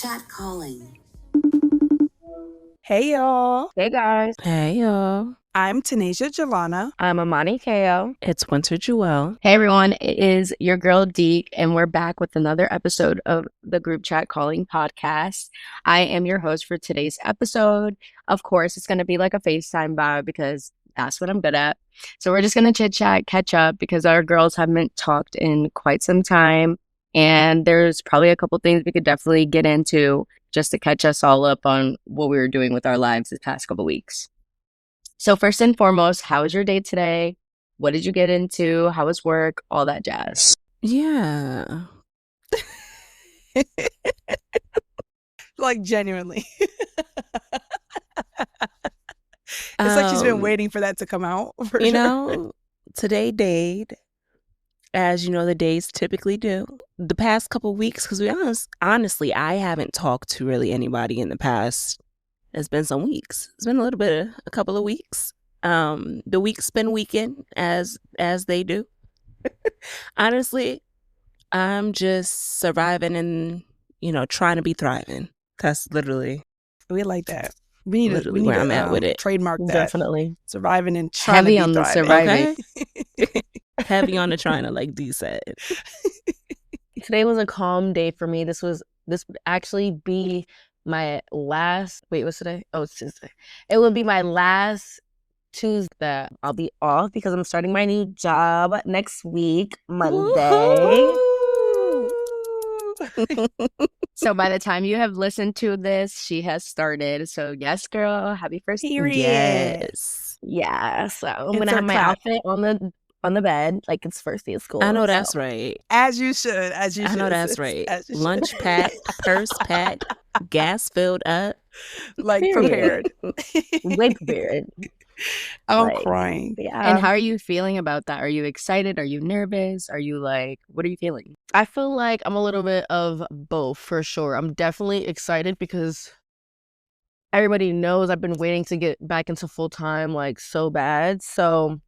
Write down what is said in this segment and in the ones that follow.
chat calling. Hey, y'all. Hey, guys. Hey, y'all. I'm Tanisha Jelana. I'm Amani Ko. It's Winter Jewel. Hey, everyone. It is your girl, Deke, and we're back with another episode of the Group Chat Calling podcast. I am your host for today's episode. Of course, it's going to be like a FaceTime vibe because that's what I'm good at. So we're just going to chit-chat, catch up because our girls haven't talked in quite some time. And there's probably a couple things we could definitely get into just to catch us all up on what we were doing with our lives this past couple weeks. So first and foremost, how was your day today? What did you get into? How was work? All that jazz. Yeah. Like, genuinely. It's like she's been waiting for that to come out. You know, today dayed, as you know, the days typically do. The past couple weeks, because honestly, I haven't talked to really anybody in the past. It's been some weeks. It's been a couple of weeks. The week's been weekend as they do. Honestly, I'm just surviving and, trying to be thriving. That's literally. We like that. We need where to I'm at with it. Trademark that. Definitely. Surviving and trying to be on the thriving. surviving. Okay? Heavy on the trying to, like Dee said. Today was a calm day for me. This would actually be my last. Wait, what's today? Oh, it's Tuesday. It will be my last Tuesday that I'll be off because I'm starting my new job next week, Monday. So by the time you have listened to this, she has started. So yes, girl, happy first Period. Yes. Yeah. So I'm It's gonna our have my clap. outfit on the bed like it's first day of school. I know that's so. right. As you should. I know that's right. As you should. Lunch packed, purse packed, gas filled up. Like, Period. prepared. Way prepared. I'm Like, crying. Yeah. And how are you feeling about that? Are you excited? Are you nervous? Are you like, what are you feeling? I feel like I'm a little bit of both for sure. I'm definitely excited because everybody knows I've been waiting to get back into full time like so bad. So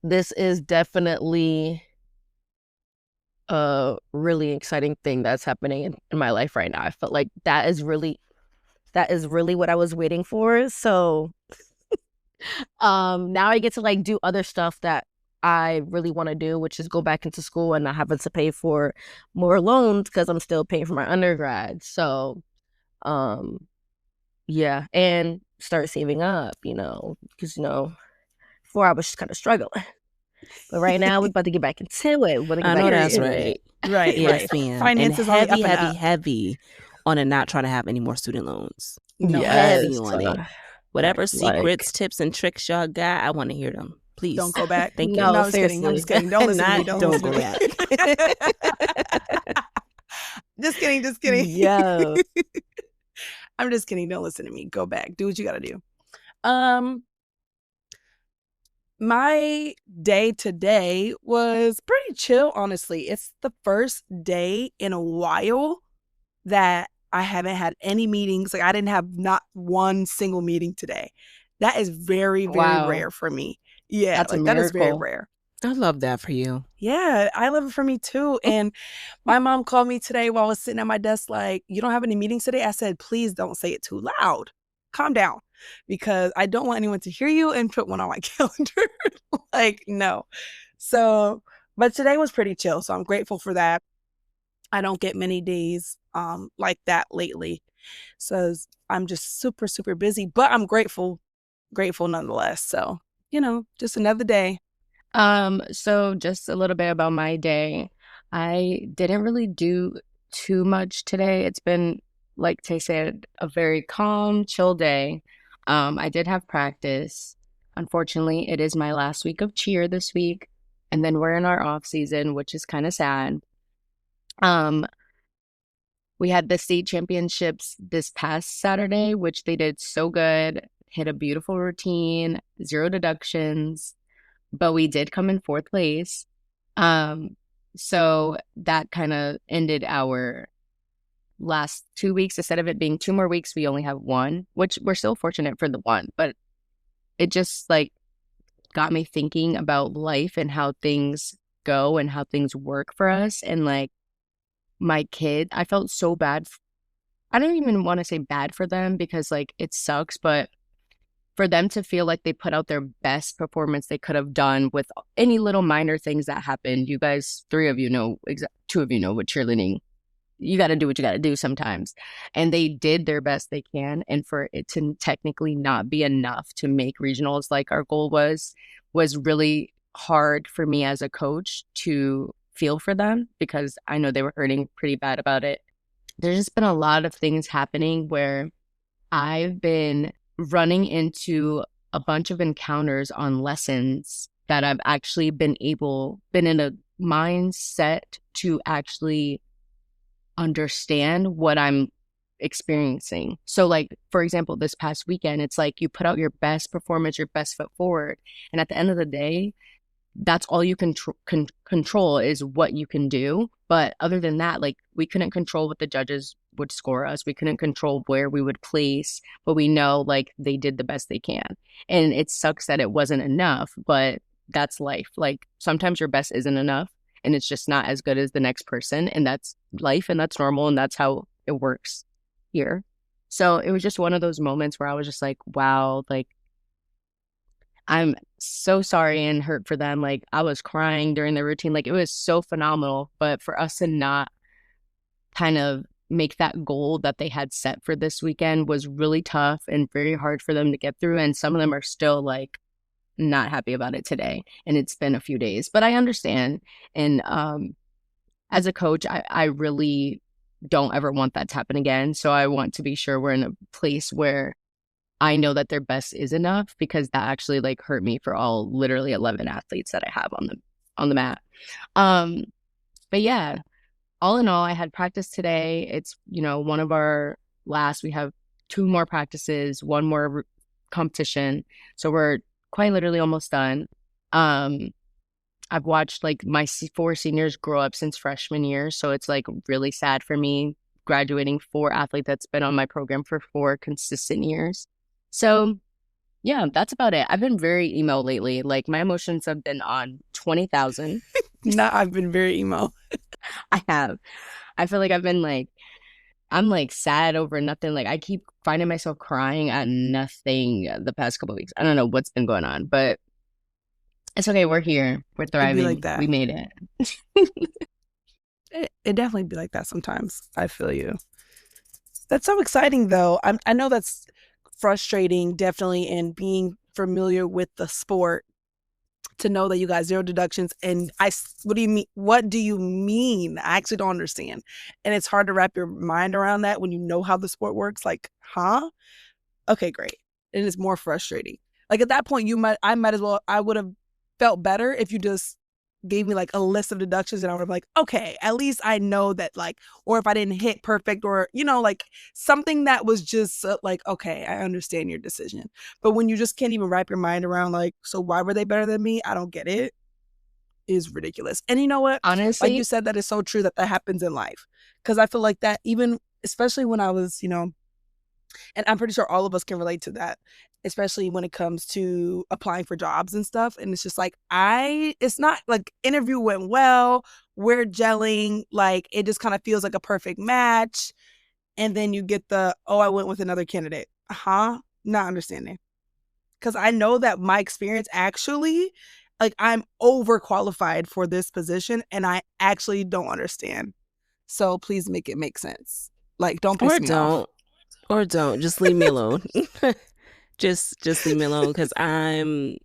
this is definitely a really exciting thing that's happening in my life right now. I felt like that is really what I was waiting for. So now I get to like do other stuff that I really want to do, which is go back into school and not having to pay for more loans because I'm still paying for my undergrad. So yeah, and start saving up, because before I was just kind of struggling. But right now we're about to get back into it. I know that's right. Right, Yes, right. ma'am. Finances and only up and up. heavy on it not trying to have any more student loans. No. Heavy on it. Whatever Like- secrets, tips, and tricks y'all got, I want to hear them. Please. Don't go back. Thank you. No, I'm just kidding. I'm just kidding. Don't listen to me. Don't listen go to me. back. Just kidding. Just kidding. Yo. I'm just kidding. Don't listen to me. Go back. Do what you got to do. My day today was pretty chill, honestly. It's the first day in a while that I haven't had any meetings. Like, I didn't have not one single meeting today. That is very, very Wow. rare for me. Yeah, That's a like, that is very miracle. rare. I love that for you. Yeah, I love it for me too. And my mom called me today while I was sitting at my desk like, you don't have any meetings today? I said, please don't say it too loud. Calm down. Because I don't want anyone to hear you and put one on my calendar. Like, no. So, but today was pretty chill. So I'm grateful for that. I don't get many days like that lately. So I'm just super, super busy. But I'm grateful nonetheless. So, just another day. So just a little bit about my day. I didn't really do too much today. It's been, like Tay said, a very calm, chill day. I did have practice. Unfortunately, it is my last week of cheer this week, and then we're in our off season, which is kind of sad. We had the state championships this past Saturday, which they did so good. Hit a beautiful routine, 0 deductions. But we did come in 4th place. So that kind of ended our last 2 weeks. Instead of it being 2 more weeks, we only have 1, which we're still fortunate for the 1. But it just like got me thinking about life and how things go and how things work for us. And like my kid, I felt so bad I don't even want to say bad for them because like it sucks, but for them to feel like they put out their best performance they could have done with any little minor things that happened. You guys, three of you know, two of you know what cheerleading, you got to do what you got to do sometimes. And they did their best they can. And for it to technically not be enough to make regionals like our goal was really hard for me as a coach to feel for them because I know they were hurting pretty bad about it. There's just been a lot of things happening where I've been running into a bunch of encounters on lessons that I've actually been in a mindset to actually understand what I'm experiencing. So like, for example, this past weekend, it's like you put out your best performance, your best foot forward. And at the end of the day, that's all you can control is what you can do. But other than that, like we couldn't control what the judges would score us. We couldn't control where we would place, but we know like they did the best they can. And it sucks that it wasn't enough, but that's life. Like sometimes your best isn't enough and it's just not as good as the next person. And that's life and that's normal. And that's how it works here. So it was just one of those moments where I was just like, wow, like I'm so sorry and hurt for them. Like I was crying during the routine. Like it was so phenomenal. But for us to not kind of make that goal that they had set for this weekend was really tough and very hard for them to get through. And some of them are still like not happy about it today. And it's been a few days, but I understand. And as a coach, I really don't ever want that to happen again. So I want to be sure we're in a place where I know that their best is enough because that actually like hurt me for all literally 11 athletes that I have on the mat. But yeah, all in all, I had practice today. It's, you know, one of our last, we have 2 more practices, 1 more competition. So we're quite literally almost done. I've watched like my 4 seniors grow up since freshman year. So it's like really sad for me graduating 4 athlete that's been on my program for 4 consistent years. So yeah, that's about it. I've been very emo lately. Like my emotions have been on 20,000. Nah, I've been very emo. I have. I feel like I've been like, I'm like sad over nothing. Like I keep finding myself crying at nothing the past couple of weeks. I don't know what's been going on, but it's okay. We're here. We're It'd be like thriving. that. We made it. It definitely be like that sometimes. I feel you. That's so exciting, though. I know that's frustrating, definitely, and being familiar with the sport to know that you got 0 deductions. And what do you mean? What do you mean? I actually don't understand. And it's hard to wrap your mind around that when you know how the sport works. Like, huh? Okay, great. And it's more frustrating. Like at that point, I would have felt better if you just gave me like a list of deductions and I would have like, okay, at least I know that like, or if I didn't hit perfect or, you know, like something that was just like, okay, I understand your decision. But when you just can't even wrap your mind around like, so why were they better than me? I don't get it. Is ridiculous. And you know what? Honestly, like you said, that is so true that happens in life. Because I feel like that even, especially when I was, you know, and I'm pretty sure all of us can relate to that, especially when it comes to applying for jobs and stuff. And it's just like, it's not like interview went well, we're gelling, like it just kind of feels like a perfect match. And then you get I went with another candidate. Not understanding. Because I know that my experience actually, like I'm overqualified for this position and I actually don't understand. So please make it make sense. Like, don't piss me off. Or don't. Just leave me alone. just leave me alone because I'm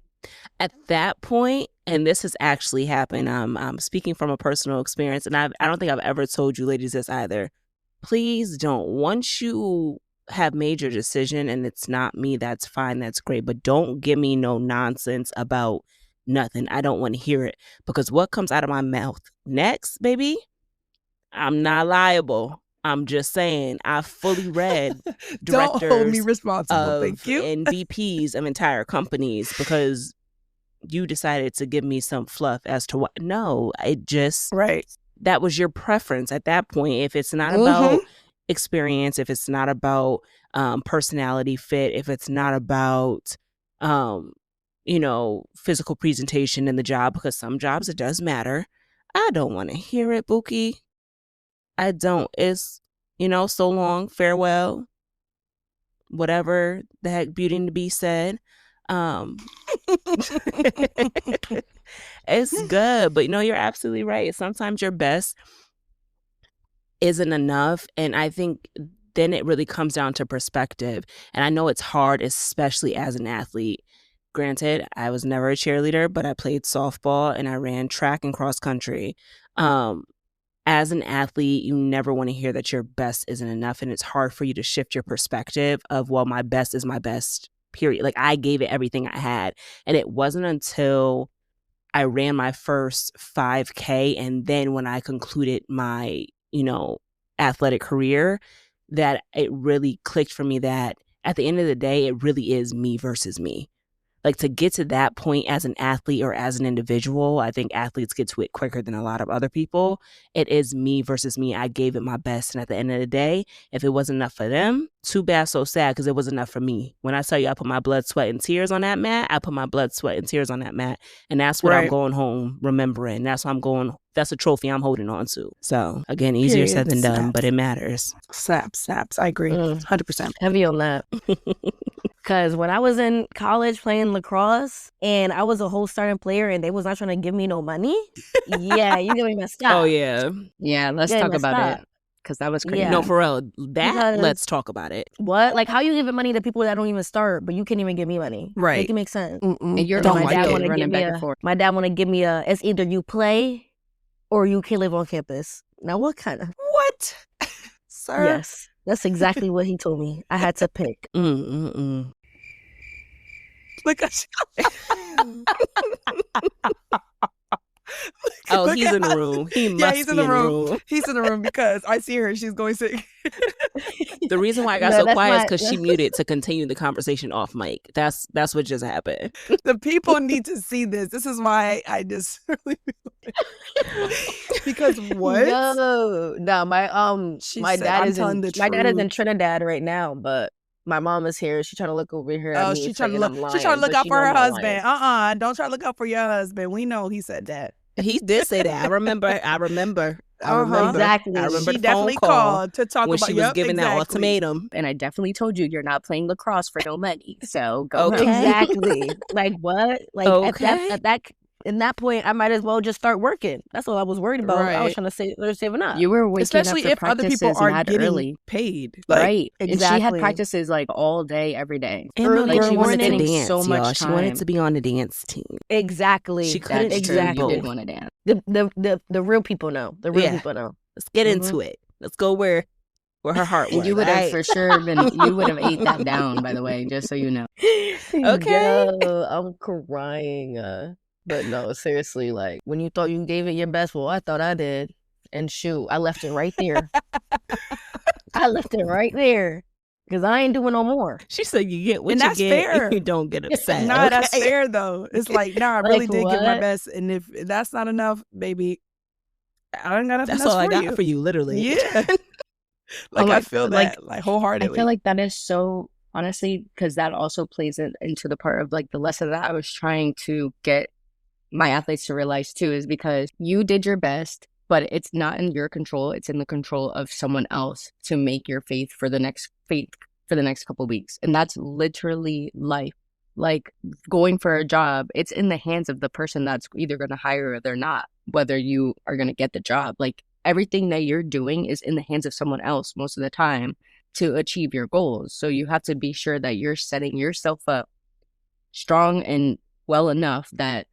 at that point, and this has actually happened. I'm speaking from a personal experience, and I don't think I've ever told you ladies this either. Please don't. Once you have made your decision and it's not me, that's fine, that's great. But don't give me no nonsense about nothing. I don't want to hear it because what comes out of my mouth next, baby, I'm not liable. I'm just saying, I fully read Don't hold me directors responsible. of Thank you. and VPs of entire companies because you decided to give me some fluff as to what. No, it just, Right. that was your preference at that point. If it's not about experience, if it's not about personality fit, if it's not about, you know, physical presentation in the job, because some jobs it does matter. I don't want to hear it, Bookie. I don't. It's so long, farewell, whatever the heck Beauty and the Beast said. It's good, but you're absolutely right. Sometimes your best isn't enough, and I think then it really comes down to perspective. And I know it's hard, especially as an athlete. Granted, I was never a cheerleader, but I played softball and I ran track and cross country. As an athlete, you never want to hear that your best isn't enough, and it's hard for you to shift your perspective of, well, my best is my best, period. Like, I gave it everything I had, and it wasn't until I ran my first 5K and then when I concluded my, athletic career, that it really clicked for me that at the end of the day, it really is me versus me. Like, to get to that point as an athlete or as an individual, I think athletes get to it quicker than a lot of other people. It is me versus me. I gave it my best. And at the end of the day, if it wasn't enough for them, too bad, so sad, because it was enough for me. When I tell you I put my blood, sweat, and tears on that mat, I put my blood, sweat, and tears on that mat. And that's what I'm going home remembering. That's a trophy I'm holding on to. So, again, easier said than done, but it matters. Snaps. I agree. 100%. Heavy on that. Because when I was in college playing lacrosse and I was a whole starting player and they was not trying to give me no money, yeah, you give me my stop. Oh, yeah. Yeah, let's talk about it. Because that was crazy. Yeah. No, for real. Let's talk about it. What? Like, how you giving money to people that don't even start, but you can't even give me money? Right. Make it make sense. And my dad want to give me my dad want to give me it's either you play or you can live on campus. Now, what kind of? What? Sir? Yes. That's exactly what he told me. I had to pick. Look at Oh, he's in the room. He must he's be in the room. He's in the room because I see her. She's going sick. The reison why I got so quiet is because she muted to continue the conversation off mic. That's what just happened. The people need to see this. This is why I just really because what? No, my dad is in Trinidad right now, but my mom is here. She's trying to look over here at me. She's trying to look out for her husband. Don't try to look out for your husband. We know he said that. He did say that. I remember. Exactly. I remember she the definitely phone call called to talk when about she was giving that ultimatum. And I definitely told you, you're not playing lacrosse for no money. So go okay. Exactly. Like what? Like at that point, I might as well just start working. That's all I was worried about. Right. I was trying to saving up. You were waking especially up for if other people are getting early. Paid. Like, right. Exactly. And she had practices like all day, every day. And early she wanted to dance, so much time. She wanted to be on the dance team. Exactly. She couldn't exactly. both. Did want to dance. The real people know. The real people know. Let's get into it. Let's go where her heart was. And you would have for sure you would have ate that down, by the way, just so you know. Okay. I'm crying. But no, seriously, like, when you thought you gave it your best, well, I thought I did. And shoot, I left it right there. I left it right there. Because I ain't doing no more. She said you get what you get and you don't get upset. Nah, that's fair, though. It's like, I really did give my best. And if that's not enough, baby, I don't got nothing That's all I got you. for you, literally. Yeah. I feel that, like, wholeheartedly. I feel like that is so, honestly, because that also plays into the part of, like, the lesson that I was trying to get my athletes to realize too, is because you did your best, but it's not in your control. It's in the control of someone else to make your faith for the next couple of weeks. And that's literally life. Like going for a job, it's in the hands of the person that's either going to hire or they're not, whether you are going to get the job. Like everything that you're doing is in the hands of someone else most of the time to achieve your goals. So you have to be sure that you're setting yourself up strong and well enough that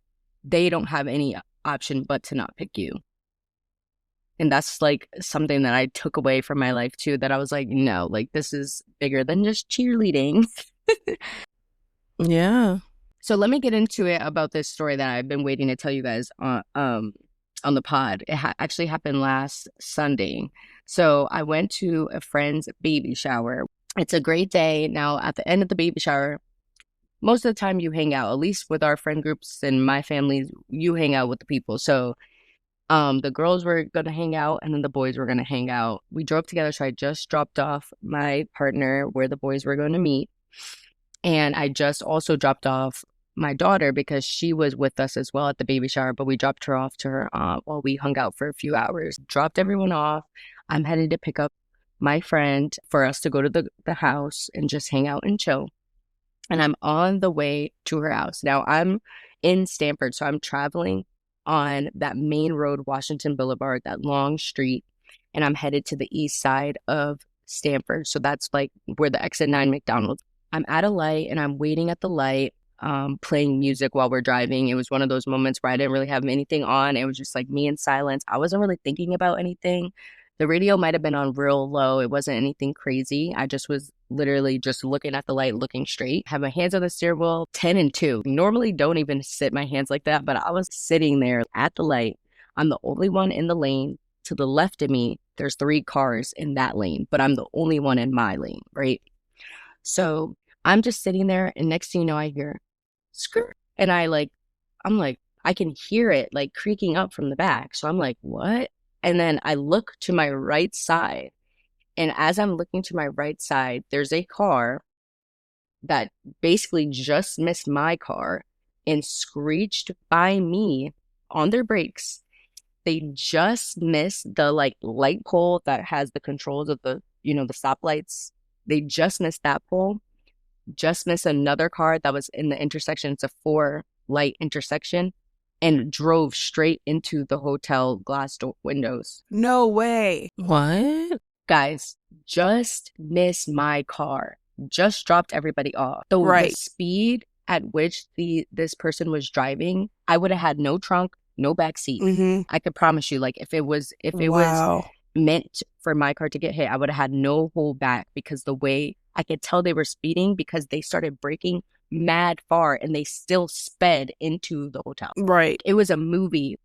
they don't have any option but to not pick you. And that's like something that I took away from my life too, that I was like, no, like this is bigger than just cheerleading. Yeah. So let me get into it about this story that I've been waiting to tell you guys on the pod. It actually happened last Sunday. So I went to a friend's baby shower. It's a great day. Now at the end of the baby shower, most of the time you hang out, at least with our friend groups and my family, you hang out with the people. So the girls were going to hang out and then the boys were going to hang out. We drove together. So I just dropped off my partner where the boys were going to meet. And I just also dropped off my daughter because she was with us as well at the baby shower, but we dropped her off to her while we hung out for a few hours. Dropped everyone off. I'm headed to pick up my friend for us to go to the house and just hang out and chill. And I'm on the way to her house. Now I'm in Stanford, so I'm traveling on that main road, Washington Boulevard, that long street, and I'm headed to the east side of Stanford. So that's like where the exit 9 McDonald's. I'm at a light and I'm waiting at the light, playing music while we're driving. It was one of those moments where I didn't really have anything on. It was just like me in silence. I wasn't really thinking about anything. The radio might have been on real low. It wasn't anything crazy. I just was literally just looking at the light, looking straight. Have my hands on the steering wheel, 10 and 2. Normally don't even sit my hands like that, but I was sitting there at the light. I'm the only one in the lane. To the left of me, there's 3 cars in that lane, but I'm the only one in my lane, right? So I'm just sitting there, and next thing you know, I hear skirt. And I'm like, I can hear it like creaking up from the back. So I'm like, what? And then I look to my right side. And as I'm looking to my right side, there's a car that basically just missed my car and screeched by me on their brakes. They just missed the like light pole that has the controls of the, the stoplights. They just missed that pole, just missed another car that was in the intersection. It's a 4-light intersection, and drove straight into the hotel glass windows. No way. What? Guys, just missed my car. Just dropped everybody off. The speed at which this person was driving, I would have had no trunk, no back seat. Mm-hmm. I could promise you, like if it was meant for my car to get hit, I would have had no hold back, because the way I could tell they were speeding, because they started braking mad far and they still sped into the hotel. Right. It was a movie.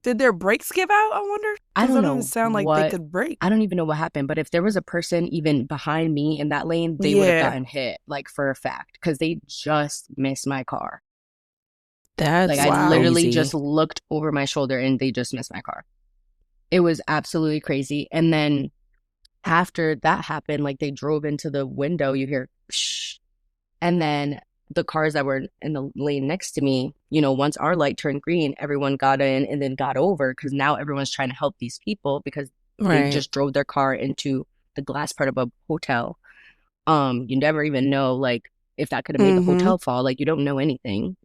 Did their brakes give out, I wonder? I don't know. Doesn't sound like they could brake. I don't even know what happened, but if there was a person even behind me in that lane, they would have gotten hit, like for a fact, because they just missed my car. That's I literally just looked over my shoulder and they just missed my car. It was absolutely crazy. And then after that happened, like they drove into the window, you hear shh. And then the cars that were in the lane next to me, once our light turned green, everyone got in and then got over, because now everyone's trying to help these people because they just drove their car into the glass part of a hotel. You never even know, like, if that could have made the hotel fall. Like, you don't know anything.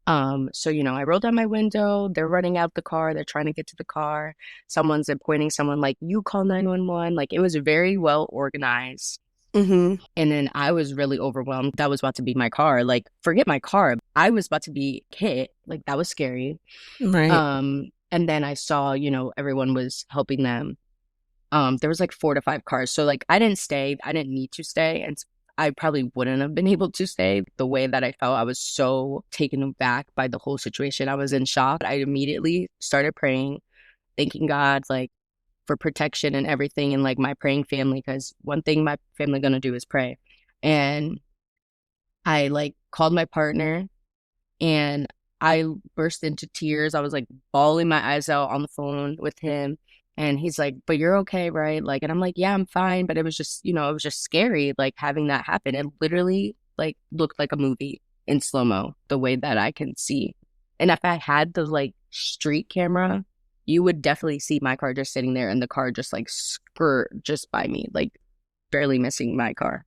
So, I rolled down my window. They're running out the car. They're trying to get to the car. Someone's appointing someone, like, you call 911. Like, it was very well organized. And then I was really overwhelmed. That was about to be my car. Like, forget my car. I was about to be hit. Like, that was scary. Right. And then I saw, everyone was helping them. There was like 4 to 5 cars. So like, I didn't stay. I didn't need to stay. And I probably wouldn't have been able to stay. The way that I felt, I was so taken aback by the whole situation. I was in shock. I immediately started praying, thanking God, like, for protection and everything, and like my praying family, because one thing my family gonna do is pray. And I like called my partner and I burst into tears. I was like bawling my eyes out on the phone with him, and he's like, but you're okay, right? Like, and I'm like, yeah, I'm fine. But it was just, it was just scary, like having that happen. It literally like looked like a movie in slow-mo, the way that I can see. And if I had the like street camera, you would definitely see my car just sitting there and the car just like skirt just by me, like barely missing my car.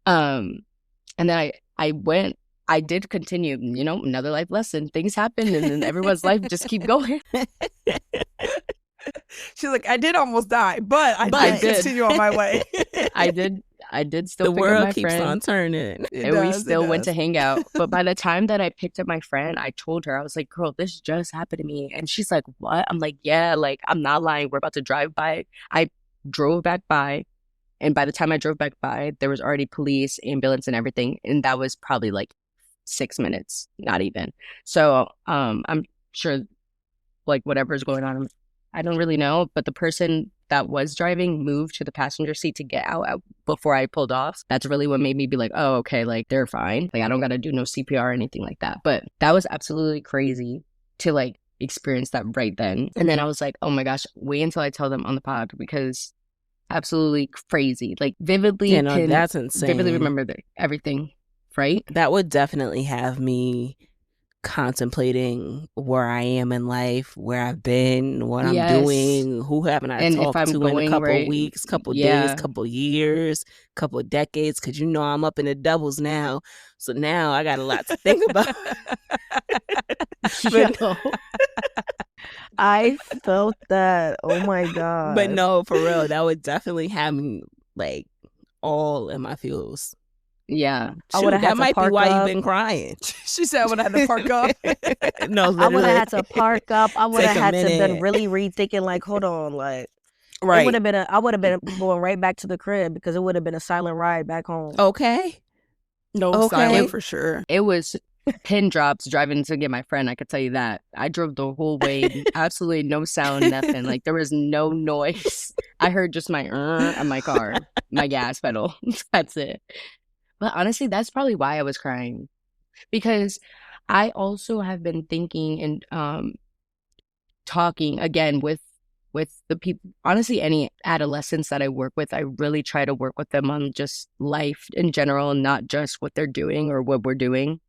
And then I did continue, another life lesson. Things happen and then everyone's life just keep going. She's like, I did almost die, but I did continue on my way. I did still the pick world up my keeps friend. on turning. We still went to hang out. But by the time that I picked up my friend, I told her, I was like, girl, this just happened to me. And she's like, what? I'm like, yeah, like, I'm not lying. We're about to drive by. I drove back by. And by the time I drove back by, there was already police, ambulance, and everything. And that was probably like 6 minutes, not even. So I'm sure like whatever's going on, I don't really know. But the person that was driving moved to the passenger seat to get out before I pulled off. That's really what made me be like, oh, okay, like they're fine. Like I don't got to do no CPR or anything like that. But that was absolutely crazy to like experience that right then. And then I was like, oh my gosh, wait until I tell them on the pod, because absolutely crazy. Like vividly, that's insane. Vividly remember everything, right? That would definitely have me contemplating where I am in life, where I've been, what I'm Yes. doing, who haven't I And if talked I'm to in a going couple of right, weeks, couple of days, yeah. couple of years, couple of decades, because you know I'm up in the doubles now. So now I got a lot to think about. But Yo, I felt that. Oh my but God. no, for real, that would definitely have me like all in my feels. Yeah. I would Shoot, have had that to might be park why you've up. been crying. She said I would have to park up. No, I would literally. have had to park up. I would Take have a had to been minute. really rethinking, like, hold on, like, it would Right. have been I would have been going right back to the crib because it would have been a silent ride back home. Okay. No Okay. silent for sure. It was pin drops driving to get my friend. I could tell you that. I drove the whole way, absolutely no sound, nothing. Like there was no noise. I heard just my on my car, my gas pedal. That's it. But honestly, that's probably why I was crying, because I also have been thinking and talking again with the people. Honestly, any adolescents that I work with, I really try to work with them on just life in general, and not just what they're doing or what we're doing.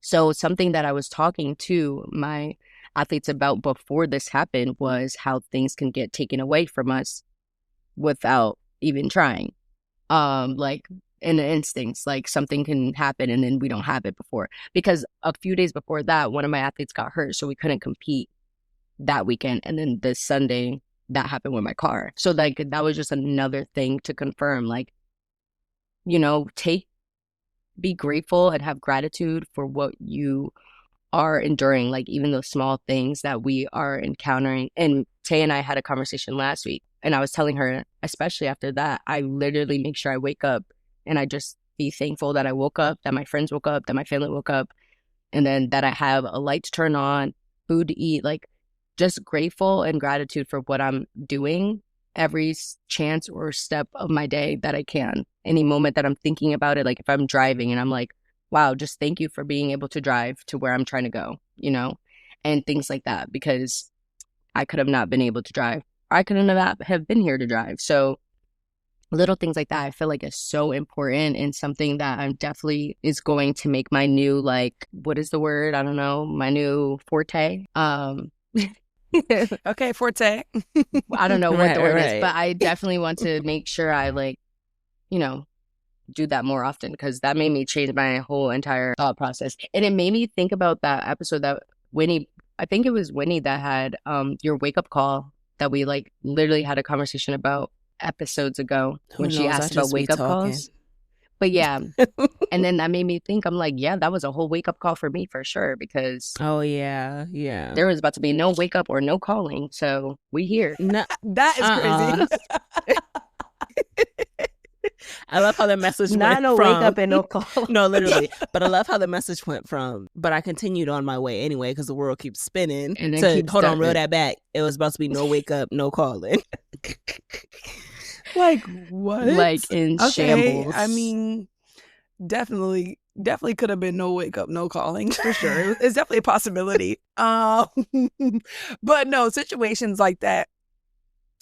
So something that I was talking to my athletes about before this happened was how things can get taken away from us without even trying. Like in instincts, like something can happen and then we don't have it before. Because a few days before that, one of my athletes got hurt, so we couldn't compete that weekend. And then this Sunday, that happened with my car. So like that was just another thing to confirm, like, you know, be grateful and have gratitude for what you are enduring, like even those small things that we are encountering. And Tay and I had a conversation last week, and I was telling her, especially after that, I literally make sure I wake up and I just be thankful that I woke up, that my friends woke up, that my family woke up, and then that I have a light to turn on, food to eat, like just grateful and gratitude for what I'm doing every chance or step of my day that I can. Any moment that I'm thinking about it, like if I'm driving and I'm like, wow, just thank you for being able to drive to where I'm trying to go, you know, and things like that, because I could have not been able to drive. I couldn't have been here to drive. So little things like that, I feel like is so important, and something that I'm definitely is going to make my new, like, what is the word? I don't know, my new forte. Okay, forte. I don't know what the word is, Right. but I definitely want to make sure I, like, you know, do that more often, because that made me change my whole entire thought process. And it made me think about that episode that Winnie, I think it was Winnie that had your wake up call that we like literally had a conversation about episodes ago Who when she knows? I asked about just be wake up talking. calls. But yeah, and then that made me think, I'm like, yeah, that was a whole wake up call for me for sure, because Oh yeah, yeah. there was about to be no wake up or no calling. So we here. No, That is crazy. I love how the message Not went no from wake up and no call. no, literally. But I love how the message went from. But I continued on my way anyway because the world keeps spinning. And it So keeps hold on, reel starting. that back. It was supposed to be no wake up, no calling. Like what? Like in shambles. I mean, definitely could have been no wake up, no calling for sure. It's definitely a possibility. But no, situations like that.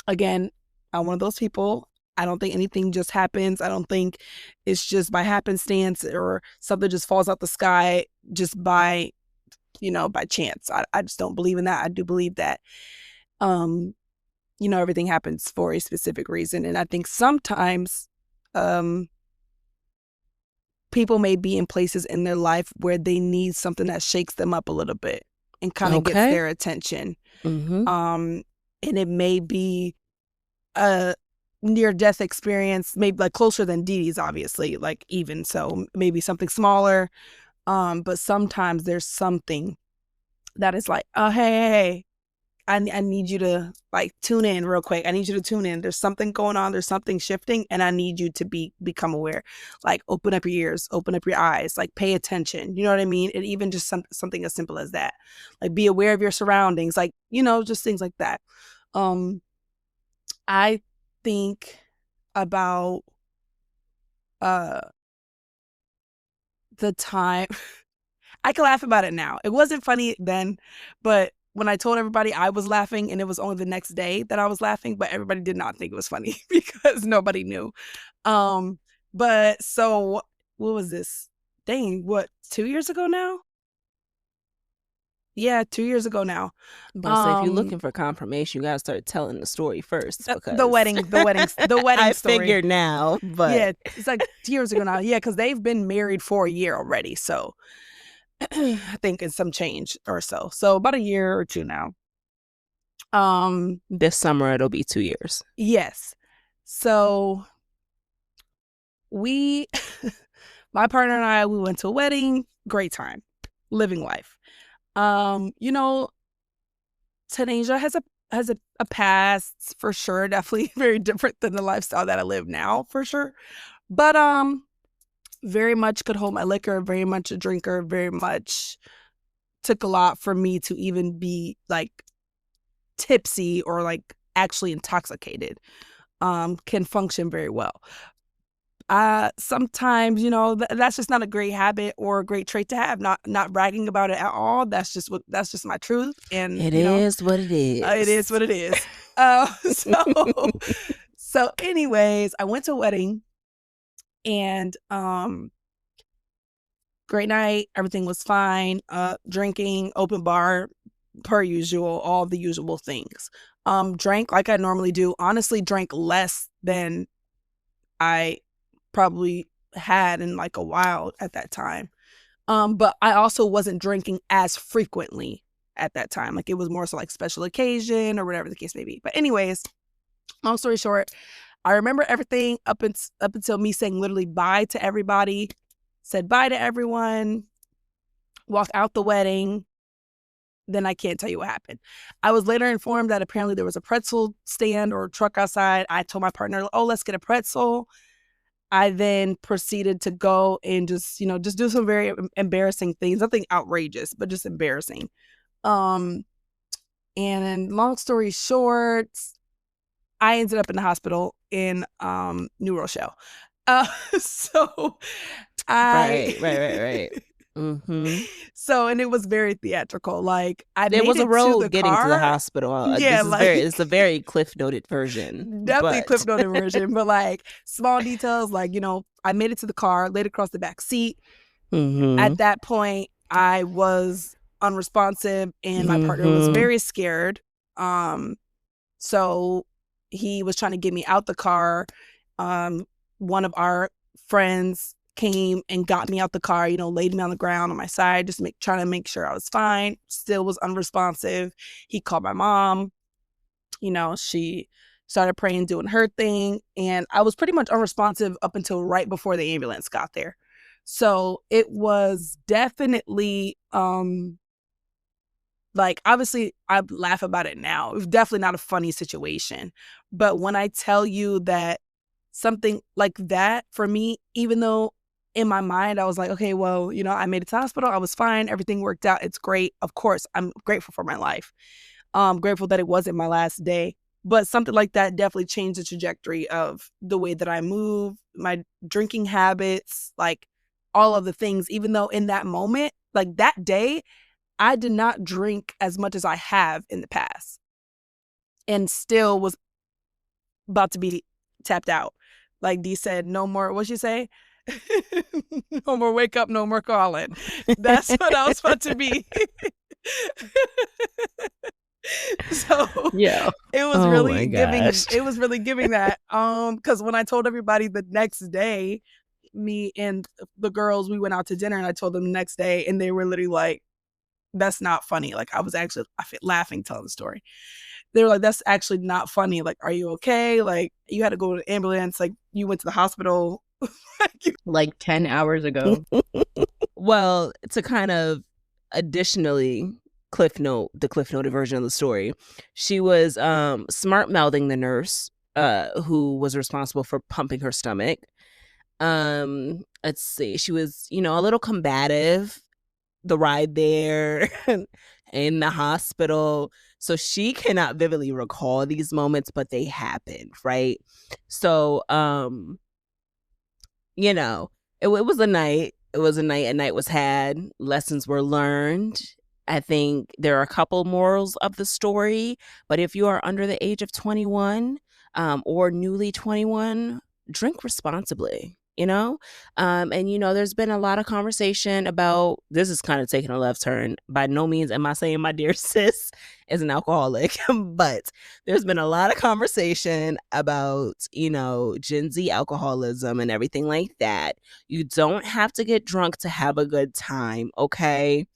Again, I'm one of those people. I don't think anything just happens. I don't think it's just by happenstance or something just falls out the sky just by, by chance. I just don't believe in that. I do believe that, everything happens for a specific reason. And I think sometimes people may be in places in their life where they need something that shakes them up a little bit and kind of gets Okay. their attention. Mm-hmm. And it may be a near-death experience, maybe like closer than Dee Dee's, obviously, like even so, maybe something smaller. But sometimes there's something that is like, oh, hey, I need you to like tune in real quick. I need you to tune in. There's something going on. There's something shifting, and I need you to become aware. Like open up your ears, open up your eyes, like pay attention. You know what I mean? And even just something as simple as that, like be aware of your surroundings, like just things like that. I think about the time. I can laugh about it now. It wasn't funny then, but when I told everybody I was laughing, and it was only the next day that I was laughing, but everybody did not think it was funny because nobody knew. But so what was this? Dang, what, 2 years ago now? Yeah, 2 years ago now. But so if you're looking for confirmation, you gotta start telling the story first, because the wedding I story. figured now, but Yeah, it's like 2 years ago now. Yeah, because they've been married for a year already. So I think it's some change or so. So about a year or two now. This summer it'll be 2 years. Yes. So we, my partner and I, we went to a wedding. Great time, living life. You know, Tunisia has a past for sure. Definitely very different than the lifestyle that I live now, for sure. But very much could hold my liquor. Very much a drinker. Very much took a lot for me to even be like tipsy or like actually intoxicated. Can function very well. Sometimes, you know, that's just not a great habit or a great trait to have. Not bragging about it at all. That's just my truth. And It you know, is what it is. it is what it is. So anyways, I went to a wedding and great night. Everything was fine. Drinking, open bar, per usual, all the usual things. Drank like I normally do. Honestly, drank less than I probably had in like a while at that time. But I also wasn't drinking as frequently at that time. Like it was more so like special occasion or whatever the case may be. But anyways, long story short, I remember everything up until me saying literally bye to everybody, said bye to everyone, walked out the wedding. Then I can't tell you what happened. I was later informed that apparently there was a pretzel stand or truck outside. I told my partner, oh, let's get a pretzel. I then proceeded to go and just do some very embarrassing things. Nothing outrageous, but just embarrassing. And long story short, I ended up in the hospital in New Rochelle. So Right. Mm-hmm. So, and it was very theatrical. Like there was a road getting to the car. hospital. Yeah, it's a very cliff noted version. Definitely but... cliff noted version, but like small details, like, you know, I made it to the car, laid across the back seat. Mm-hmm. At that point, I was unresponsive and my partner was very scared. So he was trying to get me out the car. One of our friends came and got me out the car, you know, laid me on the ground on my side, just trying to make sure I was fine. Still was unresponsive. He called my mom. You know, she started praying, doing her thing. And I was pretty much unresponsive up until right before the ambulance got there. So it was definitely, like, obviously, I laugh about it now. It was definitely not a funny situation. But when I tell you that something like that for me, even though in my mind, I was like, okay, well, you know, I made it to the hospital. I was fine. Everything worked out. It's great. Of course, I'm grateful for my life. Grateful that it wasn't my last day. But something like that definitely changed the trajectory of the way that I move, my drinking habits, like all of the things, even though in that moment, like that day, I did not drink as much as I have in the past and still was about to be tapped out. Like Dee said, no more, what'd she say? No more wake up, no more calling. That's what I was about to be. So yeah, it was really giving that. Because when I told everybody the next day, me and the girls, we went out to dinner and I told them the next day and they were literally like, that's not funny. Like I was actually laughing telling the story. They were like, that's actually not funny. Like, are you okay? Like you had to go to the ambulance. Like you went to the hospital. like 10 hours ago. Well, to kind of additionally the cliff noted version of the story, she was smart mouthing the nurse who was responsible for pumping her stomach. Let's see, she was, you know, a little combative the ride there in the hospital, so she cannot vividly recall these moments, but they happened, right? So you know, it was a night. It was a night was had. Lessons were learned. I think there are a couple morals of the story, but if you are under the age of 21 or newly 21, drink responsibly. you know? And, you know, there's been a lot of conversation about, this is kind of taking a left turn. By no means am I saying my dear sis is an alcoholic, but there's been a lot of conversation about, you know, Gen Z alcoholism and everything like that. You don't have to get drunk to have a good time, okay?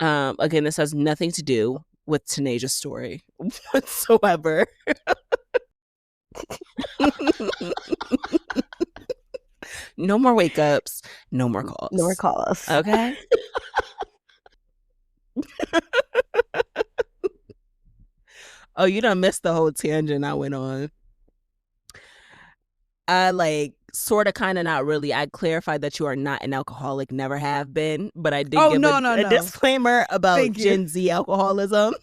Again, this has nothing to do with Tanaja's story whatsoever. No more wake ups, no more calls. No more calls. Okay. Oh, you done missed the whole tangent I went on. I like sort of kind of not really. I clarified that you are not an alcoholic, never have been, but I did give a disclaimer about Gen Z alcoholism.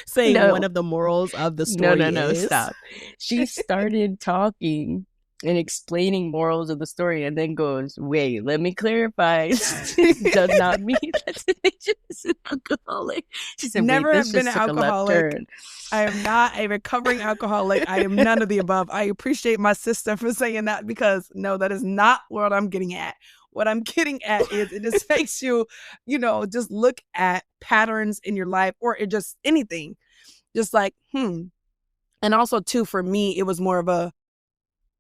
Saying one of the morals of the story is... stop. She started talking and explaining morals of the story and then goes, wait, let me clarify. Does not mean that Tanaja is an alcoholic. She said, never have been an alcoholic. I am not a recovering alcoholic. I am none of the above. I appreciate my sister for saying that, because no, that is not what I'm getting at. What I'm getting at is it just makes you, you know, just look at patterns in your life, or it just anything. Just like, And also, too, for me, it was more of a,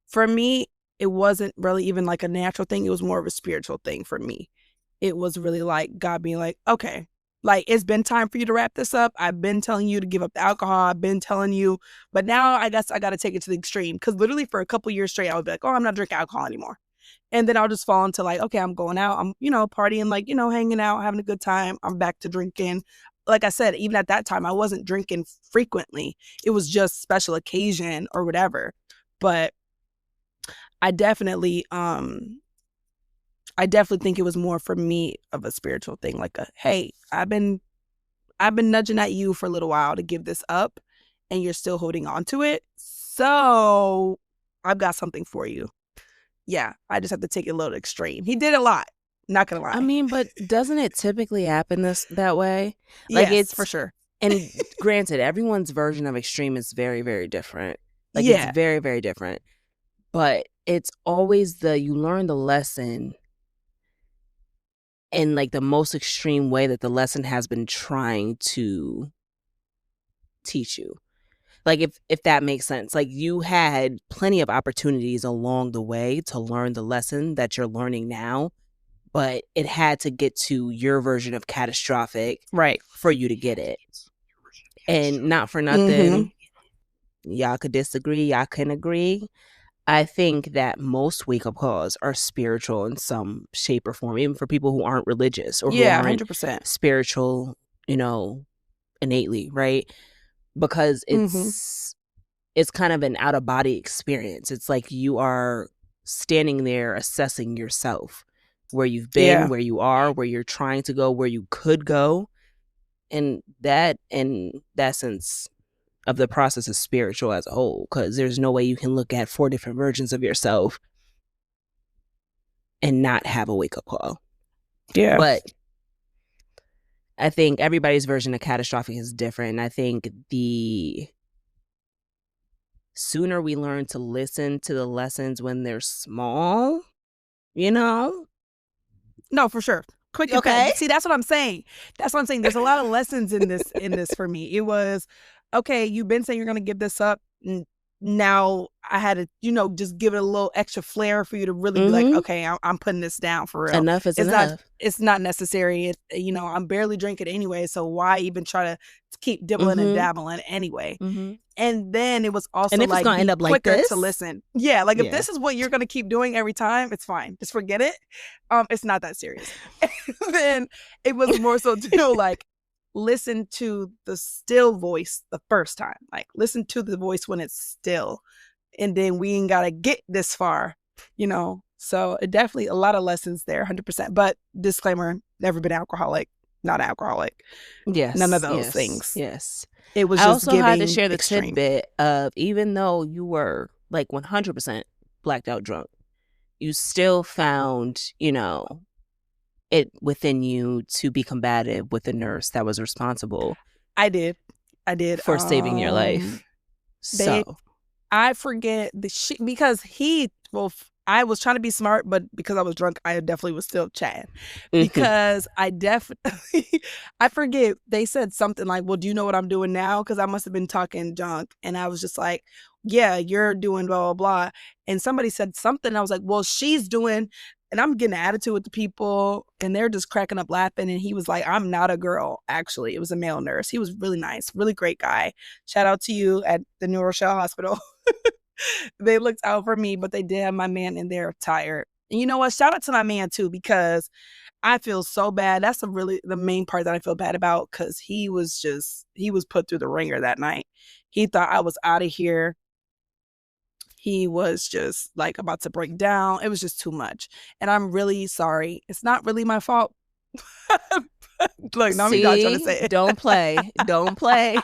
for me, it wasn't really even like a natural thing. It was more of a spiritual thing for me. It was really like God being like, okay, like, it's been time for you to wrap this up. I've been telling you to give up the alcohol. I've been telling you, but now I guess I got to take it to the extreme. Because literally for a couple years straight, I would be like, oh, I'm not drinking alcohol anymore. And then I'll just fall into like, okay, I'm going out. I'm, you know, partying, like, you know, hanging out, having a good time. I'm back to drinking. Like I said, even at that time, I wasn't drinking frequently. It was just special occasion or whatever. But I definitely think it was more for me of a spiritual thing. Like, hey, I've been nudging at you for a little while to give this up, and you're still holding on to it. So I've got something for you. Yeah, I just have to take it a little extreme. He did a lot. Not gonna lie. I mean, but doesn't it typically happen that way? Like, yes, it's for sure. And granted, everyone's version of extreme is very, very different. Like, it's very, very different. But it's always you learn the lesson in like the most extreme way that the lesson has been trying to teach you. Like, if that makes sense. Like, you had plenty of opportunities along the way to learn the lesson that you're learning now, but it had to get to your version of catastrophic, right, for you to get it. And not for nothing, y'all could disagree, y'all can agree. I think that most wake-up calls are spiritual in some shape or form, even for people who aren't religious or who aren't 100% spiritual, you know, innately, right? Because it's kind of an out-of-body experience. It's like you are standing there assessing yourself, where you've been, where you are, where you're trying to go, where you could go. And that, in that sense of the process, is spiritual as a whole, because there's no way you can look at 4 different versions of yourself and not have a wake-up call. Yeah. But I think everybody's version of catastrophic is different. And I think the sooner we learn to listen to the lessons when they're small, you know? No, for sure. Quick and fast. See, that's what I'm saying. There's a lot of lessons in this for me. It was, okay, you've been saying you're going to give this up. Now I had to, you know, just give it a little extra flair for you to really be like, okay, I'm putting this down for real. Enough is enough. It's not necessary. You know, I'm barely drinking anyway, so why even try to keep dibbling and dabbling anyway? And then it was also and if like, it's gonna end up like this, to listen. Yeah, like if this is what you're gonna keep doing every time, it's fine. Just forget it. It's not that serious. And then it was more so to like, listen to the still voice the first time. Like, listen to the voice when it's still. And then we ain't got to get this far, you know? So definitely a lot of lessons there, 100%. But disclaimer, never been alcoholic, not alcoholic. Yes. None of those things. Yes. It was I just also had to giving share the extreme. tidbit of, even though you were like 100% blacked out drunk, you still found, you know, it within you to be combative with the nurse that was responsible. I did for saving your life. So I forget because I was trying to be smart, but because I was drunk, I definitely was still chatting. Because I definitely, I forget, they said something like, well, do you know what I'm doing now? Because I must have been talking junk. And I was just like, yeah, you're doing blah, blah, blah. And somebody said something. I was like, well, she's doing, and I'm getting an attitude with the people. And they're just cracking up laughing. And he was like, I'm not a girl, actually. It was a male nurse. He was really nice, really great guy. Shout out to you at the New Rochelle Hospital. They looked out for me, but they did have my man in there tired. And you know what? Shout out to my man too, because I feel so bad. That's the main part that I feel bad about, because he was put through the ringer that night. He thought I was out of here. He was just like about to break down. It was just too much. And I'm really sorry. It's not really my fault. Look, not me not trying to say it. Don't play. Don't play.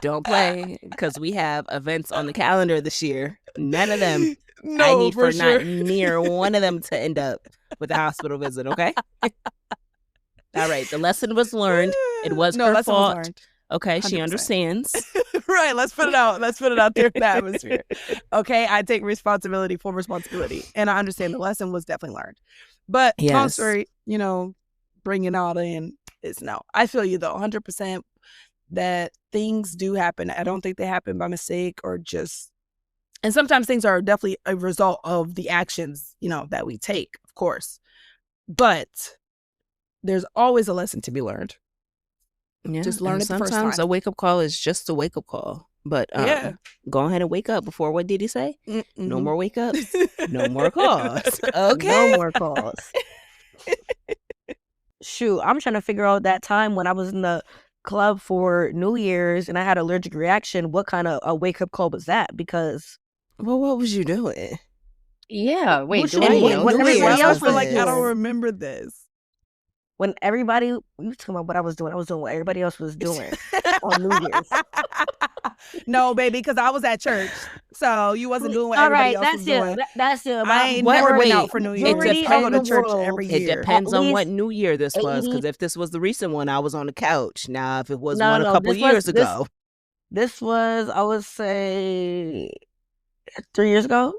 Don't play, because we have events on the calendar this year. None of them. No, I need for sure. not near one of them to end up with a hospital visit, okay? All right, the lesson was learned. It was her lesson was fault. learned. Okay, she 100%. understands. Right, let's put it out. Let's put it out there in the atmosphere. Okay, I take responsibility, full responsibility. And I understand the lesson was definitely learned. But long Yes. story, bringing all in is no. I feel you though, 100%, that things do happen. I don't think they happen by mistake or just, and sometimes things are definitely a result of the actions, that we take, of course. But there's always a lesson to be learned. Yeah, Just learn and it the first sometimes time. a wake-up call is just a wake-up call. But Yeah. go ahead and wake up before, what did he say? No more wake-ups, no more calls. No Okay? more calls. Shoot, I'm trying to figure out that time when I was in the club for New Year's and I had an allergic reaction. What kind of a wake-up call was that? Because Well, what was you doing? Yeah, wait, What do you I mean? know What this? everybody I else feel was like I don't doing. remember this. When everybody, you talking about what I was doing what everybody else was doing on New Year's. No, baby, because I was at church, so you wasn't doing what All everybody right, else was doing. that's it. I ain't What- never been wait, out for New it Year's. majority I go of to the church world, every It year. depends At on what least New Year this was, 80 because if this was the recent one, I was on the couch. Now, if it was No, one a no, couple this was- years this- ago, This was, I would say, 3 years ago.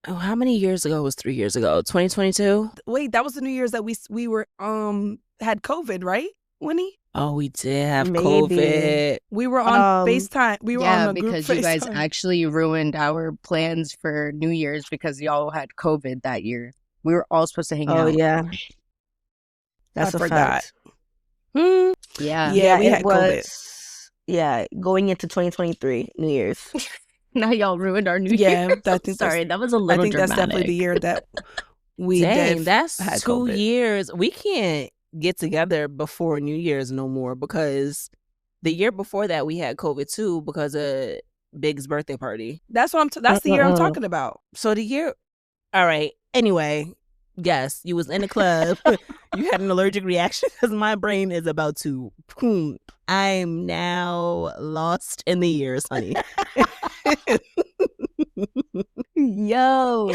oh, how many years ago was 3 years ago? 2022? Wait, that was the New Year's that we were had COVID, right, Winnie? Oh, we did have Maybe. COVID. We were on Um, FaceTime. We were on Yeah, a group because you guys FaceTime. actually ruined our plans for New Year's because y'all had COVID that year. We were all supposed to hang Oh out. yeah, that's I a forgot. fact. Yeah. Yeah, we it had COVID. was. Yeah, going into 2023 New Year's. Now y'all ruined our New Yeah, Year's. I I'm think sorry, that was a I little think dramatic. that's definitely the year that we Dang, did. that's had 2 COVID. years. We can't get together before New Year's no more, because the year before that we had COVID too, because of Big's birthday party. That's what that's the year I'm talking about. So the year, all right. Anyway, yes, you was in the club. You had an allergic reaction, because my brain is about to. I'm now lost in the years, honey. Yo.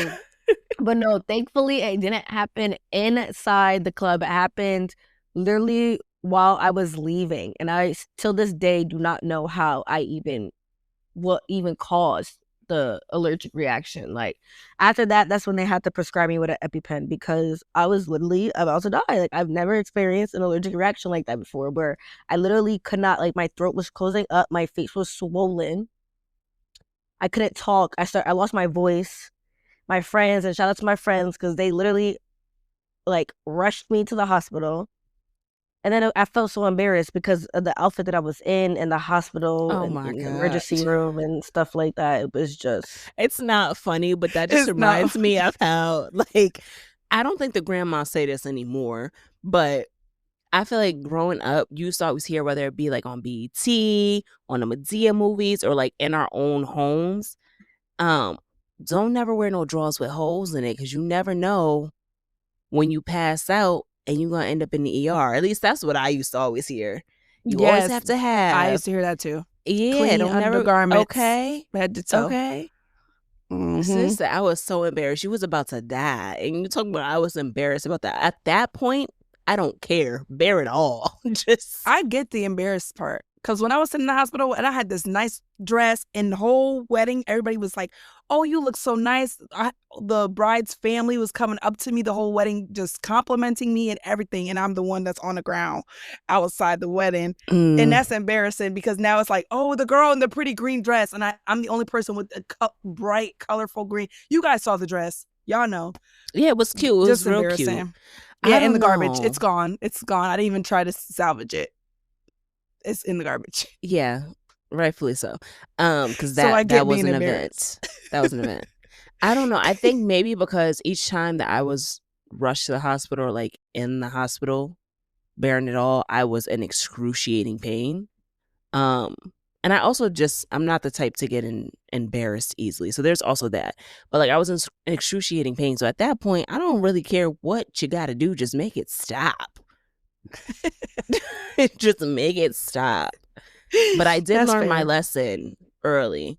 But no, thankfully it didn't happen inside the club. It happened literally while I was leaving. And I till this day do not know how what even caused the allergic reaction. Like after that, that's when they had to prescribe me with an EpiPen, because I was literally about to die. Like I've never experienced an allergic reaction like that before, where I literally could not, like my throat was closing up, my face was swollen. I couldn't talk. I lost my voice. My friends, and shout out to my friends, because they literally like rushed me to the hospital. And then I felt so embarrassed because of the outfit that I was in the hospital Oh and my in the God. emergency room and stuff like that. It was just It's not funny, but that just It's not reminds me of how, like, I don't think the grandmas say this anymore, but I feel like growing up, you used to always hear, whether it be like on BET, on the Medea movies, or like in our own homes, don't never wear no drawers with holes in it, because you never know when you pass out and you're gonna end up in the ER. At least that's what I used to always hear. You always Yes, have to have. I used to hear that too. Yeah, Clean don't never. undergarments. Okay, Head to toe. okay. Mhm. Sister, I was so embarrassed. She was about to die, and you talking about I was embarrassed about that. At that point, I don't care. Bear it all. Just I get the embarrassed part, Because when I was sitting in the hospital and I had this nice dress and the whole wedding, everybody was like, oh, you look so nice. The bride's family was coming up to me the whole wedding, just complimenting me and everything. And I'm the one that's on the ground outside the wedding. And that's embarrassing because now it's like, oh, the girl in the pretty green dress. And I'm the only person with a bright, colorful green. You guys saw the dress. Y'all know. Yeah, it was cute. It was just real embarrassing. cute. Yeah, in the garbage. It's gone. It's gone. I didn't even try to salvage it. It's in the garbage. Yeah, rightfully so. Because So I that get was being an embarrassed. event. That was an event. I don't know. I think maybe because each time that I was rushed to the hospital or like in the hospital, bearing it all, I was in excruciating pain. And I also I'm not the type to get embarrassed easily. So there's also that. But like I was in excruciating pain. So at that point, I don't really care what you got to do. Just make it stop. Just make it stop. But I did learn my lesson early.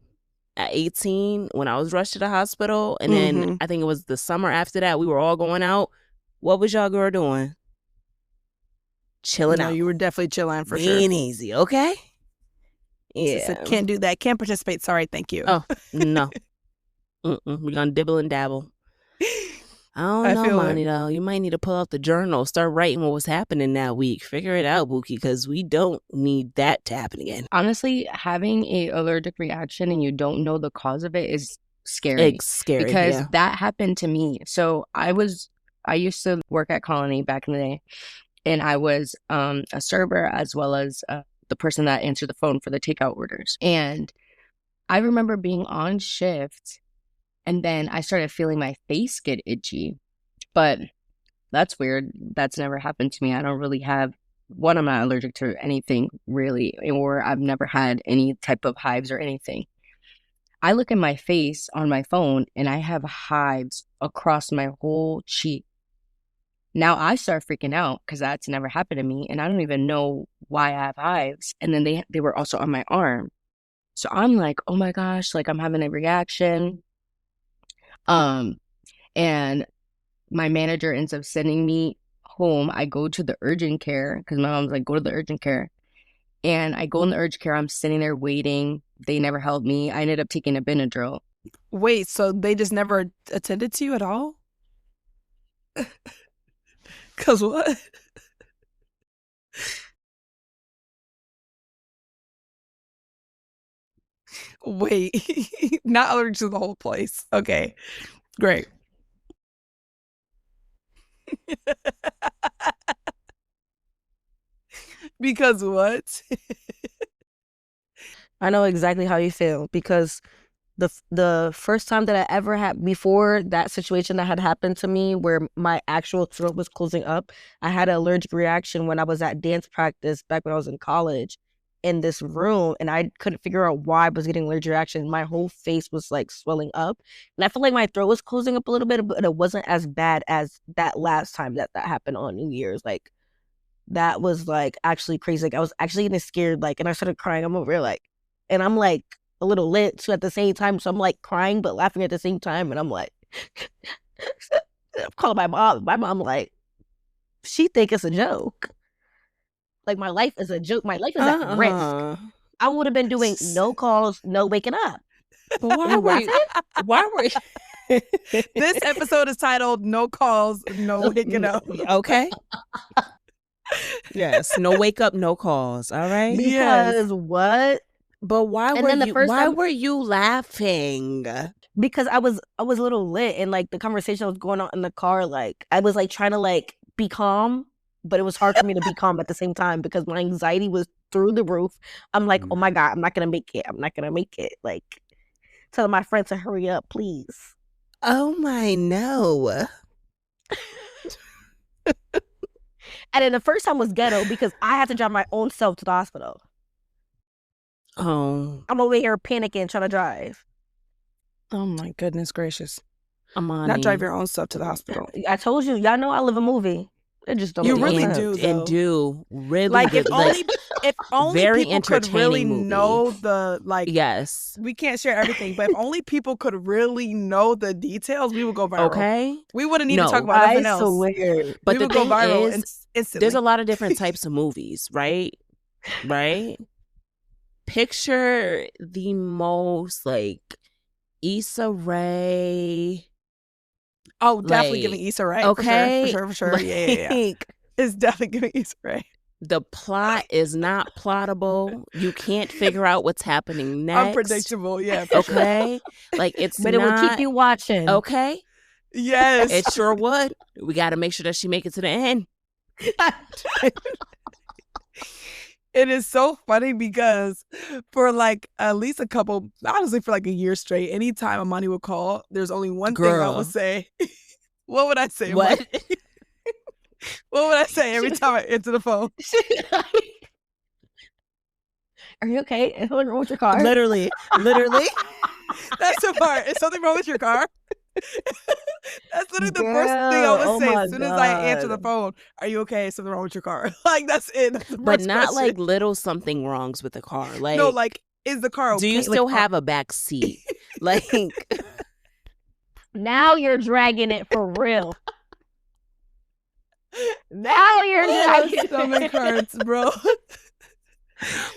At 18, when I was rushed to the hospital, and then I think it was the summer after that, we were all going out. What was y'all girl doing? Chilling out. You were definitely chilling for sure. Being easy, okay? Yeah. Said, can't do that. Can't participate. Sorry, thank you. Oh, no. We're going to dibble and dabble. I don't know, Monty, though. You might need to pull out the journal, start writing what was happening that week. Figure it out, Buki, because we don't need that to happen again. Honestly, having a allergic reaction and you don't know the cause of it is scary. It's scary, because that happened to me. So I used to work at Colony back in the day, and I was a server as well as the person that answered the phone for the takeout orders. And I remember being on shift, and then I started feeling my face get itchy. But that's weird. That's never happened to me. I don't really have, I'm not allergic to anything really, or I've never had any type of hives or anything. I look at my face on my phone and I have hives across my whole cheek. Now I start freaking out because that's never happened to me, and I don't even know why I have hives. And then they were also on my arm. So I'm like, oh my gosh, like I'm having a reaction. And my manager ends up sending me home. I go to the urgent care because my mom's like, go to the urgent care. And I go in the urgent care. I'm sitting there waiting. They never helped me. I ended up taking a Benadryl. Wait, so they just never attended to you at all? Because what? Wait, not allergic to the whole place. Okay, great. Because what? I know exactly how you feel because the first time that I ever had, before that situation that had happened to me where my actual throat was closing up, I had an allergic reaction when I was at dance practice back when I was in college in this room, and I couldn't figure out why I was getting allergic reaction. My whole face was like swelling up, and I felt like my throat was closing up a little bit, but it wasn't as bad as that last time that happened on New Year's. Like that was like actually crazy. Like I was actually getting scared, like, and I started crying. I'm over here like, and I'm like a little lit too at the same time, so I'm like crying but laughing at the same time, and I'm like I'm calling my mom. My mom like, she think it's a joke. Like my life is a joke. My life is at risk. I would have been doing no calls, no waking up. But why were you? This episode is titled "No Calls, No Waking Up." Okay. Yes, no wake up, no calls. All right. Because what? But why were you laughing? Because I was a little lit, and like the conversation was going on in the car, like I was like trying to like be calm, but it was hard for me to be calm at the same time because my anxiety was through the roof. I'm like, oh my God, I'm not gonna make it. I'm not gonna make it. Like telling my friend to hurry up, please. Oh my no. And then the first time was ghetto because I had to drive my own self to the hospital. Oh. I'm over here panicking, trying to drive. Oh my goodness gracious. Amani. Not drive your own stuff to the hospital. I told you, y'all know I live a movie. It just don't You make really sense. do, though. And do. Really like good. if only very people could really entertaining movie. know the like yes. We can't share everything, but if only people could really know the details, we would go viral. Okay. We wouldn't need to talk about nothing else. Swear. But we the would go thing viral is, instantly. there's a lot of different types of movies, right? Right? picture the most like Issa Rae. Oh, definitely Like, giving Issa Rae. okay, For sure. Yeah. like, It's definitely giving Issa Rae. the plot is not plottable. You can't figure out what's happening next. Unpredictable, yeah. For sure. Okay, like it's But it will keep you watching. okay. Yes. It sure would. We got to make sure that she make it to the end. It is so funny because for like at least a couple, honestly, for like a year straight, anytime Amani would call, there's only one thing I Girl. would say. What would I say? What? What would I say every time I answer the phone? Are you okay? Is something wrong with your car? Literally. That's the part. Is something wrong with your car? That's literally the first thing I Girl, would say oh as soon as I answer the my phone. Are you okay? Is something wrong with your car? Like, that's it. That's the But first not question. like little something wrongs with the car. Like, No, like, is the car okay? do you Like, still have a back seat? Like, Now you're dragging it for real. Now you're dragging it. stomach hurts, bro.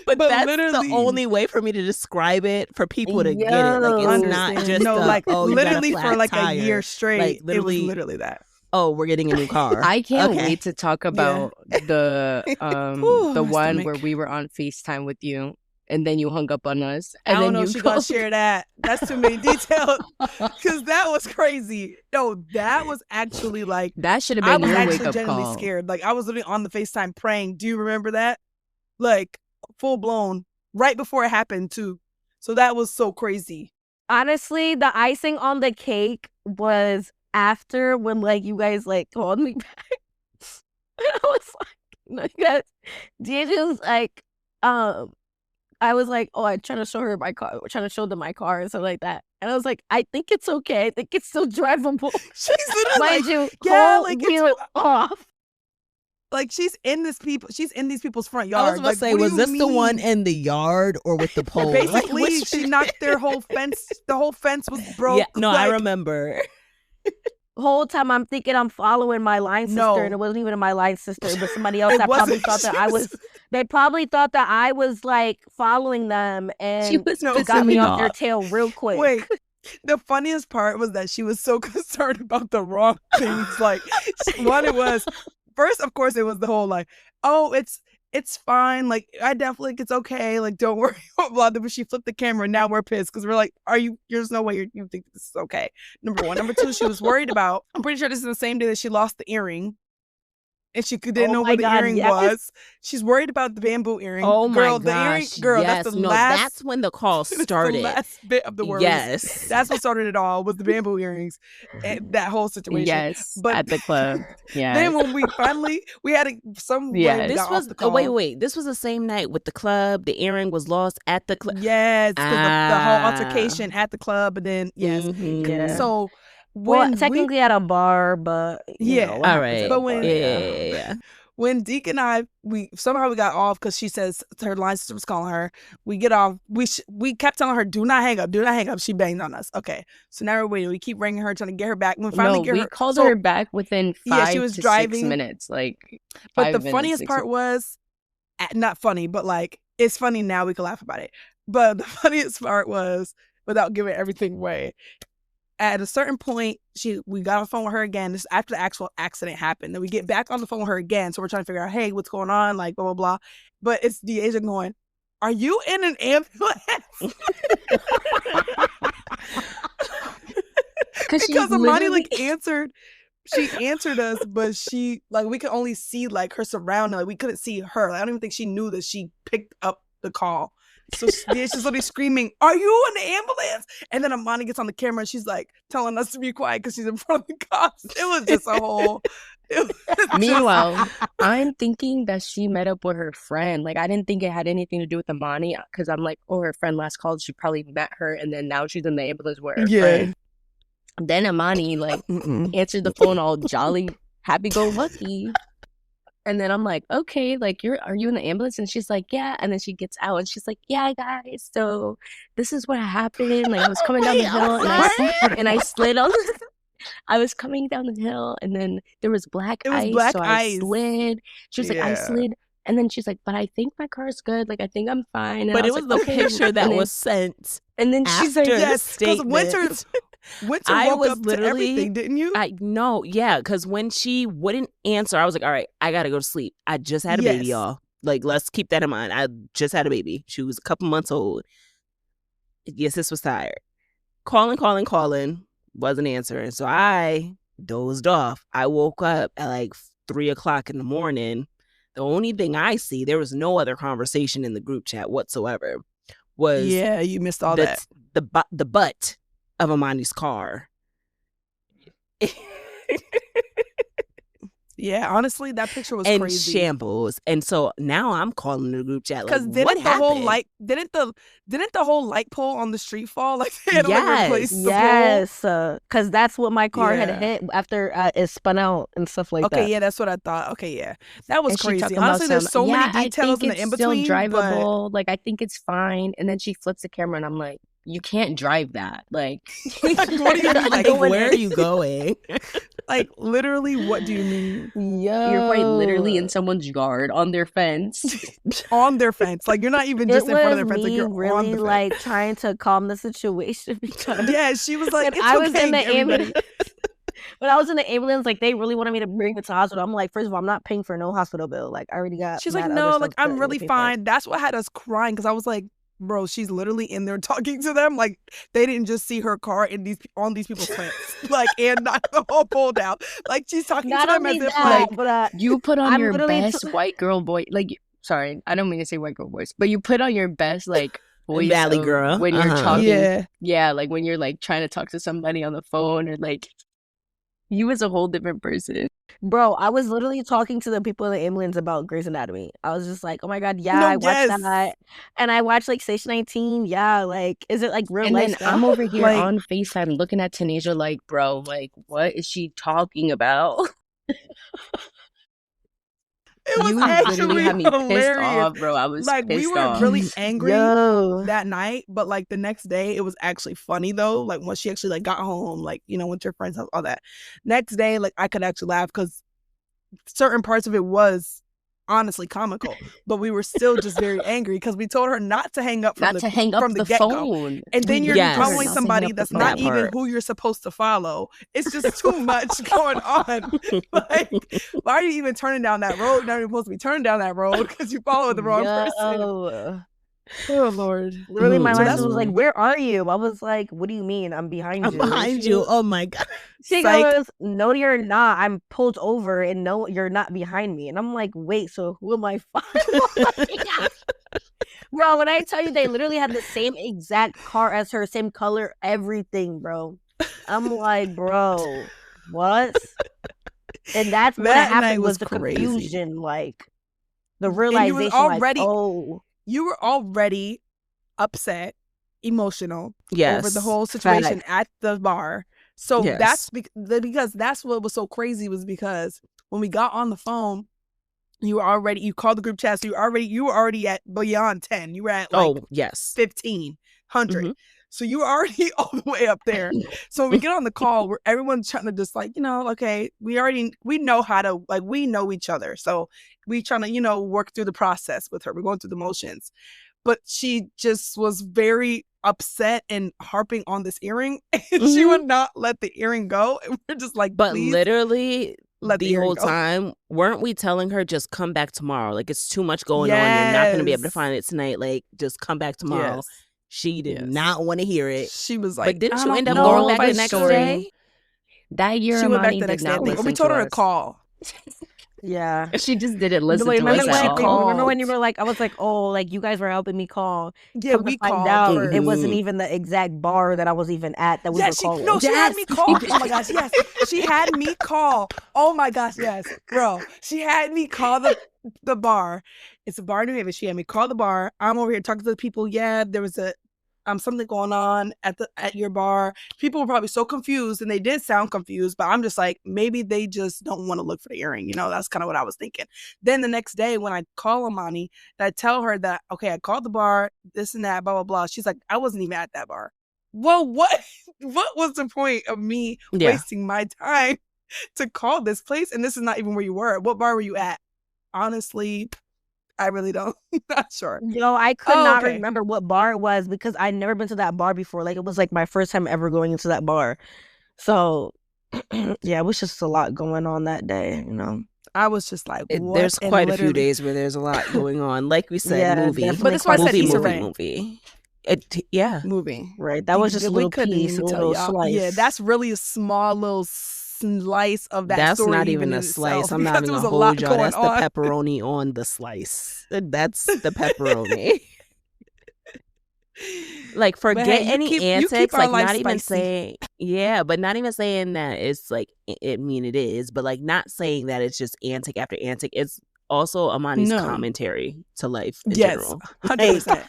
but that's literally, the only way for me to describe it for people to get it. Like, it's not understand. just no, a, like oh, you got a literally flat for like tire. a year straight. Like, It was literally, literally that. oh, we're getting a new car. I can't Okay. wait to talk about the Ooh, the my one stomach. where we were on FaceTime with you and then you hung up on us. I And don't then know you if she's gonna called- share that. That's too many details. Because that was crazy. No, that was actually like, That should have I been was your actually wake up genuinely call. scared. Like, I was literally on the FaceTime praying. Do you remember that? Like, full blown, right before it happened too. So that was so crazy. Honestly, the icing on the cake was after when like you guys like called me back. I was like, no, you guys, DJ was like, I was like, oh, I'm trying to show her my car, trying to show them my car and stuff like that. And I was like, I think it's okay. I think it's still drivable. She's literally Mind like, you, yeah, whole like, it's wheel off. like she's in these people's front yard. I was about like, to say, what do was you this the one mean? in the yard or with the pole? Like, Basically, which- she knocked their whole fence. The whole fence was broke. Yeah, no, I like, remember. Whole time I'm thinking I'm following my line sister, No. and it wasn't even my line sister. It was somebody else It that probably wasn't. thought that She I was- was. They probably thought that I was like following them, and She was No, got pissing me me off their off. tail real quick. Wait, the funniest part was that she was so concerned about the wrong things. Like, what it was, first, of course, it was the whole like, oh, it's fine. Like, I definitely think it's okay. Like, don't worry. Blah, blah. But she flipped the camera. And now we're pissed because we're like, there's no way you think this is okay. Number one. Number two, she was worried about, I'm pretty sure this is the same day that she lost the earring. And she didn't Oh know my where the God, earring yes. was. She's worried about the bamboo earring. Oh my girl, gosh. the earring, girl, yes, that's the no, last. that's when the call that's the started. last bit of the words. Yes. That's what started it all, was the bamboo earrings and that whole situation. Yes, But at the club. Yeah. then when we finally, we had some way Yes. we This got was off the call. wait. This was the same night with the club. The earring was lost at the club. Yes, because the whole Ah. altercation at the club, and then yes. Mhm. Yeah. So Well, when technically at a bar, but you Yeah. know, what All happens right. at a But bar, when- yeah. when Deke and I, we got off because she says her line sister was calling her. We get off. We kept telling her, "Do not hang up. Do not hang up." She banged on us. Okay, so now we're waiting. We keep ringing her, trying to get her back. When we finally No, get we her, called so- her back within 5 Yeah, she was to driving. 6 minutes. Like, But 5 the minutes, funniest 6 part was, not funny, but like, it's funny now, we can laugh about it. But the funniest part was, without giving everything away, at a certain point, we got on the phone with her again. This is after the actual accident happened. Then we get back on the phone with her again. So we're trying to figure out, hey, what's going on? Like, blah, blah, blah. But it's the agent going, are you in an ambulance? Because Because Amani answered. She answered us, but she we could only see like her surrounding. Like, we couldn't see her. I don't even think she knew that she picked up the call. So she's literally screaming, "Are you in the ambulance?" And then Amani gets on the camera and she's like telling us to be quiet because she's in front of the cops. It was just a whole. it was just- Meanwhile, I'm thinking that she met up with her friend. Like, I didn't think it had anything to do with Amani because I'm like, oh, her friend last called. She probably met her, and then now she's in the ambulance with her friend. Then Amani answered the phone all jolly, happy-go-lucky. And then I'm like, okay, like, are you in the ambulance? And she's like, yeah. And then she gets out and she's like, yeah, guys, so this is what happened. Like, I was coming down the hill and I slid on I was coming down the hill and then there was black It was ice. black so ice. I slid. She was like, I Yeah. slid And then she's like, but I think my car's good. Like, I think I'm fine. And But I it was was like, the okay. picture that And then- was sent. And then she's like, after the Yes, because statement. Winter I woke was up to literally- everything, didn't you? I know, yeah, because when she wouldn't answer, I was like, all right, I gotta go to sleep. I just had a baby, Yes. y'all. Like, let's keep that in mind. I just had a baby. She was a couple months old. Yes, this was tired. Calling, wasn't answering. So I dozed off. I woke up at like 3:00 in the morning. The only thing I see, there was no other conversation in the group chat whatsoever, was Yeah, you missed all that. the butt of Amani's car. Yeah, honestly, that picture was in crazy. shambles. And so now I'm calling the group chat like, Because what didn't the happened? whole light pole on the street fall? Like they had to like Yes. replace the pole. Yes, because that's what my car had Yeah. hit after it spun out and stuff like Okay, that. yeah, that's what I thought. Okay, yeah, that was and she crazy. talking about Honestly, there's so many I details think in the it's in between. still But drivable. Like, I think it's fine. And then she flips the camera and I'm like, you can't drive that. Like, Like, what do you mean? Like, Like, where are you going? like literally, what do you mean? Yo, you're quite literally in someone's yard on their fence. On their fence? Like you're not even It just in front of was their fence. Like me you're on really the fence. like trying to calm the situation because Yeah, she was like, when it's I was okay, in the everybody. ambulance. When I was in the ambulance, like they really wanted me to bring me to the hospital. I'm like, first of all, I'm not paying for no hospital bill. Like I already got. She's like, mad no, other like stuff I'm to really pay for. fine. That's what had us crying because I was like, bro, she's literally in there talking to them. Like they didn't just see her car in on these people's fence, like and knock the whole pole down. Like she's talking Not to them only as if that, like but You put on I'm your literally best white girl voice. Like, sorry, I don't mean to say white girl voice, but you put on your best like voice Valley of girl. when you're Uh-huh. talking. yeah. Yeah, like when you're like trying to talk to somebody on the phone, or like you was a whole different person. bro, I was literally talking to the people in the ambulance about Grey's Anatomy. I was just like, oh my god, yeah, No, I watched yes. that, and I watched like Station 19. Yeah, like, is it like real And life then stuff? I'm over here Like- on FaceTime looking at Tanisha like, bro, like, what is she talking about? It was You actually literally had me pissed hilarious. off, bro. I was Like we pissed were off. really angry Yo, that night, but like the next day it was actually funny though. Like once she actually like got home, like went to her friend's house, all that. Next day, like I could actually laugh because certain parts of it was honestly comical, but we were still just very angry because we told her not to hang up from Not to hang up from the get-go. phone. And then you're Yes. following Not to somebody hang up the that's phone. not That even part. who you're supposed to follow. It's just too much going on. Like, why are you even turning down that road? You're not even supposed to be turning down that road because you followed the wrong person. yo. Oh Lord. Literally, my Mhm. So mom that's- was like, "Where are you?" I was like, "What do you mean? I'm behind I'm you." behind She you. goes- Oh my God. She Psych. goes, "No, you're not. I'm pulled over, and no, you're not behind me." And I'm like, "Wait, so who am I following?" Bro, when I tell you they literally had the same exact car as her, same color, everything, bro. I'm like, bro, what? And that's what That night happened was was the crazy. confusion, like the And you realization, was already- like, oh, You were already upset, emotional Yes. over the whole situation at the bar. So Yes. that's because that's what was so crazy was because when we got on the phone, you called the group chat, so you were already at beyond 10. You were at like Oh, yes. 1,500. Mhm. So you were already all the way up there. So when we get on the call where everyone's trying to just like, okay, we know how to, like, we know each other. So we trying to, work through the process with her. We're going through the motions. But she just was very upset and harping on this earring. And she would not let the earring go. And we're just like, But please literally, let the earring whole go. time, weren't we telling her just come back tomorrow? Like, it's too much going on. You're not going to be able to Yes. find it tonight. Like, just come back tomorrow. Yes. She did Yes. not want to hear it. She was like, But didn't I you don't end up know going if back I the next should. day? That year, She went back Amani the did next day. not listen We told to her us. to call. yeah. She just didn't listen Wait, to remember us when at she all. called? remember when you were like, I was like, oh, like you guys were helping me call. Yeah, Come to we find called out, first. it wasn't Mhm. even the exact bar that I was even at that we were calling. She had me Yes. call. Oh my gosh, yes. She had me call. Oh my gosh, yes. Bro, she had me call the bar. It's a bar in New Haven. She had me call the bar. I'm over here talking to the people. Yeah, there was something going on at your bar. People were probably so confused, and they did sound confused, but I'm just like, maybe they just don't want to look for the earring. That's kind of what I was thinking. Then the next day when I call Amani, and I tell her that, okay, I called the bar, this and that, blah, blah, blah. She's like, I wasn't even at that bar. Well, what was the point of me Yeah. wasting my time to call this place? And this is not even where you were. What bar were you at? Honestly, I really don't. Not sure. Yo, I could Oh, not okay. remember what bar it was because I'd never been to that bar before. Like, it was like my first time ever going into that bar. So, yeah, it was just a lot going on that day, you know? I was just like, what? There's And quite a few literally- days where there's a lot going on. Like we said, Yeah, movie. definitely But that's why I said movie, Issa movie, Rae. movie. Yeah. movie. Right. That was just a We little couldn't piece, a even tell little y'all. slice. Yeah, that's really a small little slice of that That's story. not even in a slice. itself, I'm not because even there was gonna a lot hold y'all. going That's on. the pepperoni on the slice. That's the pepperoni. Like, But hey, forget you any keep antics. our Like, life not even spicy. saying, yeah, but not even saying that it's like, I mean, it is, but like, not saying that it's just antic after antic. It's also Amani's No. commentary to life in Yes, general. 100%.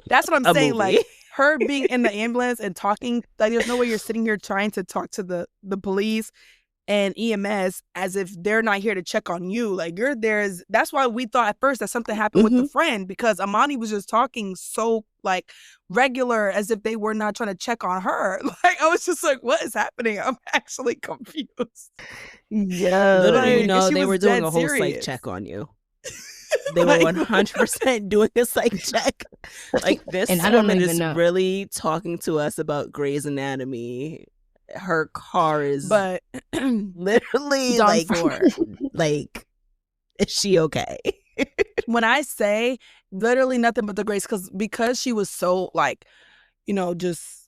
That's what I'm A saying. movie. Like, her being in the ambulance and talking, like, there's no way you're sitting here trying to talk to the police and EMS as if they're not here to check on you. Like, you're there. That's why we thought at first that something happened with the friend, because Amani was just talking so like regular as if they were not trying to check on her. Like, I was just like, what is happening? I'm actually confused. Yeah. Literally, Like, no, she they was were doing dead a whole psych serious. check on you. They were Like, 100% doing a psych check. Like, this And I don't woman even is know. really talking to us about Grey's Anatomy. Her car is but literally done like, for. like, is she okay? When I say literally nothing but the grace, because she was so like, you know, just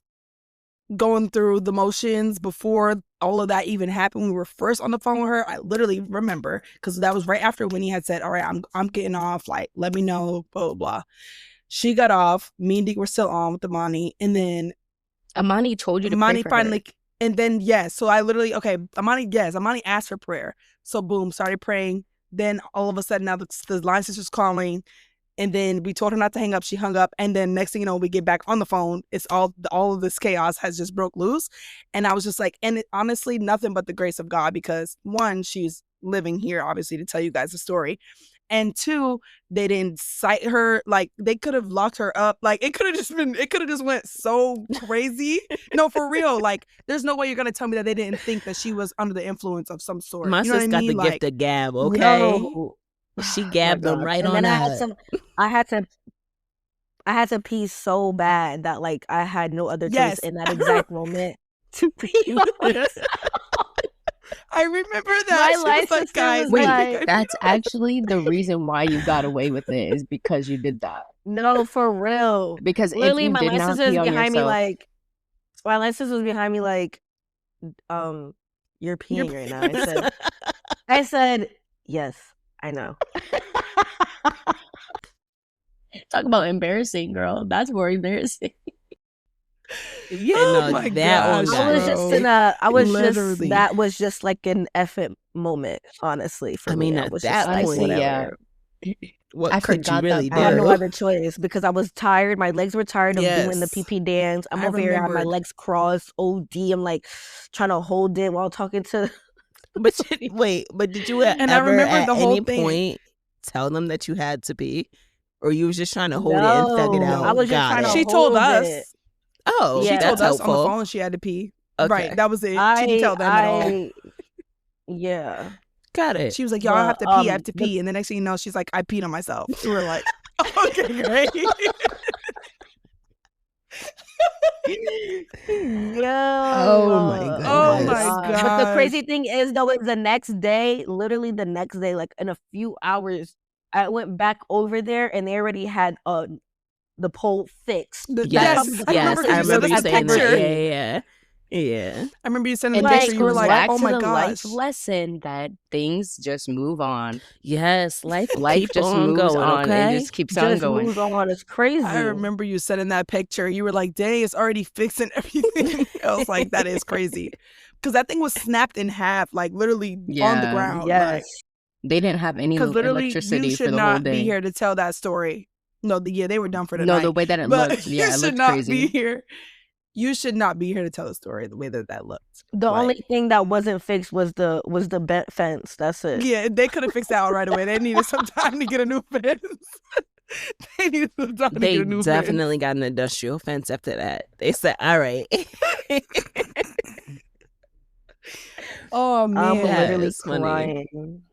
going through the motions before all of that even happened. We were first on the phone with her. I literally remember, because that was right after Winnie had said, all right, I'm getting off, like, let me know, blah, blah, blah. She got off. Me and Dee were still on with Amani. And then Amani told you to Amani pray for finally, her. and then, yes. So I literally, okay, Amani asked for prayer. So boom, started praying. Then all of a sudden, now the line sister's calling. And then we told her not to hang up. She hung up. And then next thing you know, we get back on the phone. It's all of this chaos has just broke loose. And I was just like, and honestly, nothing but the grace of God, because one, she's living here, obviously, to tell you guys the story. And two, they didn't cite her. Like, they could have locked her up. Like, it could have just went so crazy. No, for real. Like, there's no way you're going to tell me that they didn't think that she was under the influence of some sort. My You know what I sis got mean? the Like, gift of gab, okay? No. She My gabbed them God. right And on then out. I had to pee so bad that like I had no other choice Yes. in that exact moment to pee. I remember that. My She was life like, sister guys, was Wait, like, that's actually the reason why you got away with it, is because you did that. no, for real. Because if Literally, you my did line not sister was pee on behind me yourself, like, my line sister was behind me like, you're peeing right now. I said, yes, I know. talk about embarrassing, girl. That's more embarrassing. Yeah, Oh no, my that one gosh, got I was it. just bro. Literally. that was just like an effort moment, honestly, for I me. mean, I at was that just like, Honestly, whatever. yeah. What I could you forgot that really I had no do? other choice because I was tired. My legs were tired of doing the Yes. PP dance. I'm I over here, I have my remembered. legs crossed, OD. I'm like trying to hold it while talking to. But wait, but did you And I ever remember at the whole any thing. point tell them that you had to pee? Or you was just trying to hold it and fed it No, out? I was just Got trying to it. She told hold us. it. Oh, She Yeah. told that's us on the helpful. phone she had to pee. Okay. Right. That was it. She didn't tell them at all. Yeah. Got it. She was like, y'all have to But, pee. I have to pee. And the next thing you know, she's like, I peed on myself. We were like, okay, great. Yo. Oh my Oh goodness. my But the God. crazy thing is, though, is the next day, literally the next day, like in a few hours, I went back over there and they already had the pole fixed. Yes, That's I Yes, remember I you sent remember us you the saying that. picture. Yeah. I remember you sending And the Like, this picture. You were goes like, back oh to my the life gosh. lesson that things just move on. Yes, life Life just on moves going, on okay? and just keeps on just going. moves on. It's crazy. I remember you sending that picture. You were like, dang, it's already fixing everything. I was like, that is crazy. Because that thing was snapped in half, like literally on the Yeah. ground. Yes. They didn't have any Because literally, electricity you for should the whole not be day. here to tell that story. No, they were done for the No, night. the way that it But looked, yeah, you it should looked not crazy. be here. You should not be here to tell the story the way that looked. The Like, only thing that wasn't fixed was the bent fence. That's it. yeah, they could have fixed that right away. They needed some time to get a new fence. They needed some time to They get a new definitely got an industrial fence after that. They said, all right. fence. Oh I'm man. literally it's funny. crying.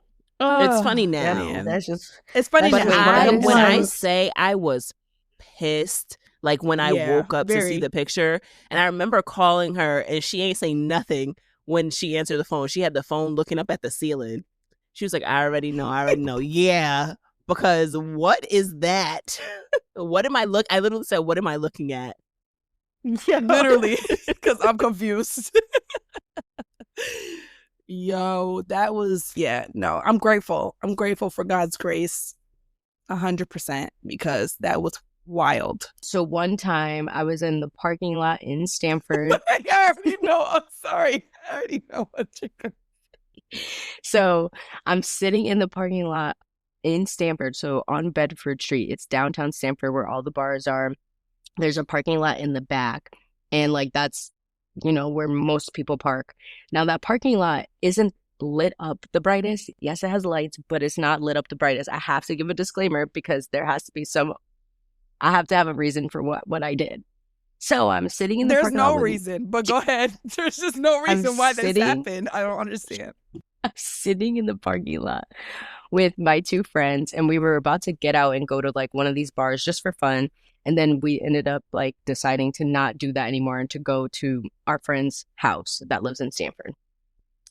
It's funny Yeah, now. man. That's just It's funny That's now. just But random When I times. say I was pissed, like when I Yeah, woke up to see very. the picture, and I remember calling her, and she ain't saying nothing when she answered the phone. She had the phone looking up at the ceiling. She was like, I already know. Yeah, because what is that? What am I look? I literally said, what am I looking at? Yeah. Literally, because I'm confused. Yo, that was, yeah, no, I'm grateful. I'm grateful for God's grace 100% because that was wild. So one time I was in the parking lot in Stanford. I already know. I'm sorry. I already know what you're going to. So I'm sitting in the parking lot in Stanford, so on Bedford Street. It's downtown Stanford where all the bars are. There's a parking lot in the back, and like that's, where most people park. Now that parking lot isn't lit up the brightest. Yes, it has lights, but it's not lit up the brightest. I have to give a disclaimer because there has to be I have to have a reason for what I did. So I'm sitting in the There's parking lot no reason, but go ahead. There's just no reason why this happened. I don't understand. I'm sitting in the parking lot with my two friends, and we were about to get out and go to like one of these bars just for fun. And then we ended up like deciding to not do that anymore and to go to our friend's house that lives in Stanford.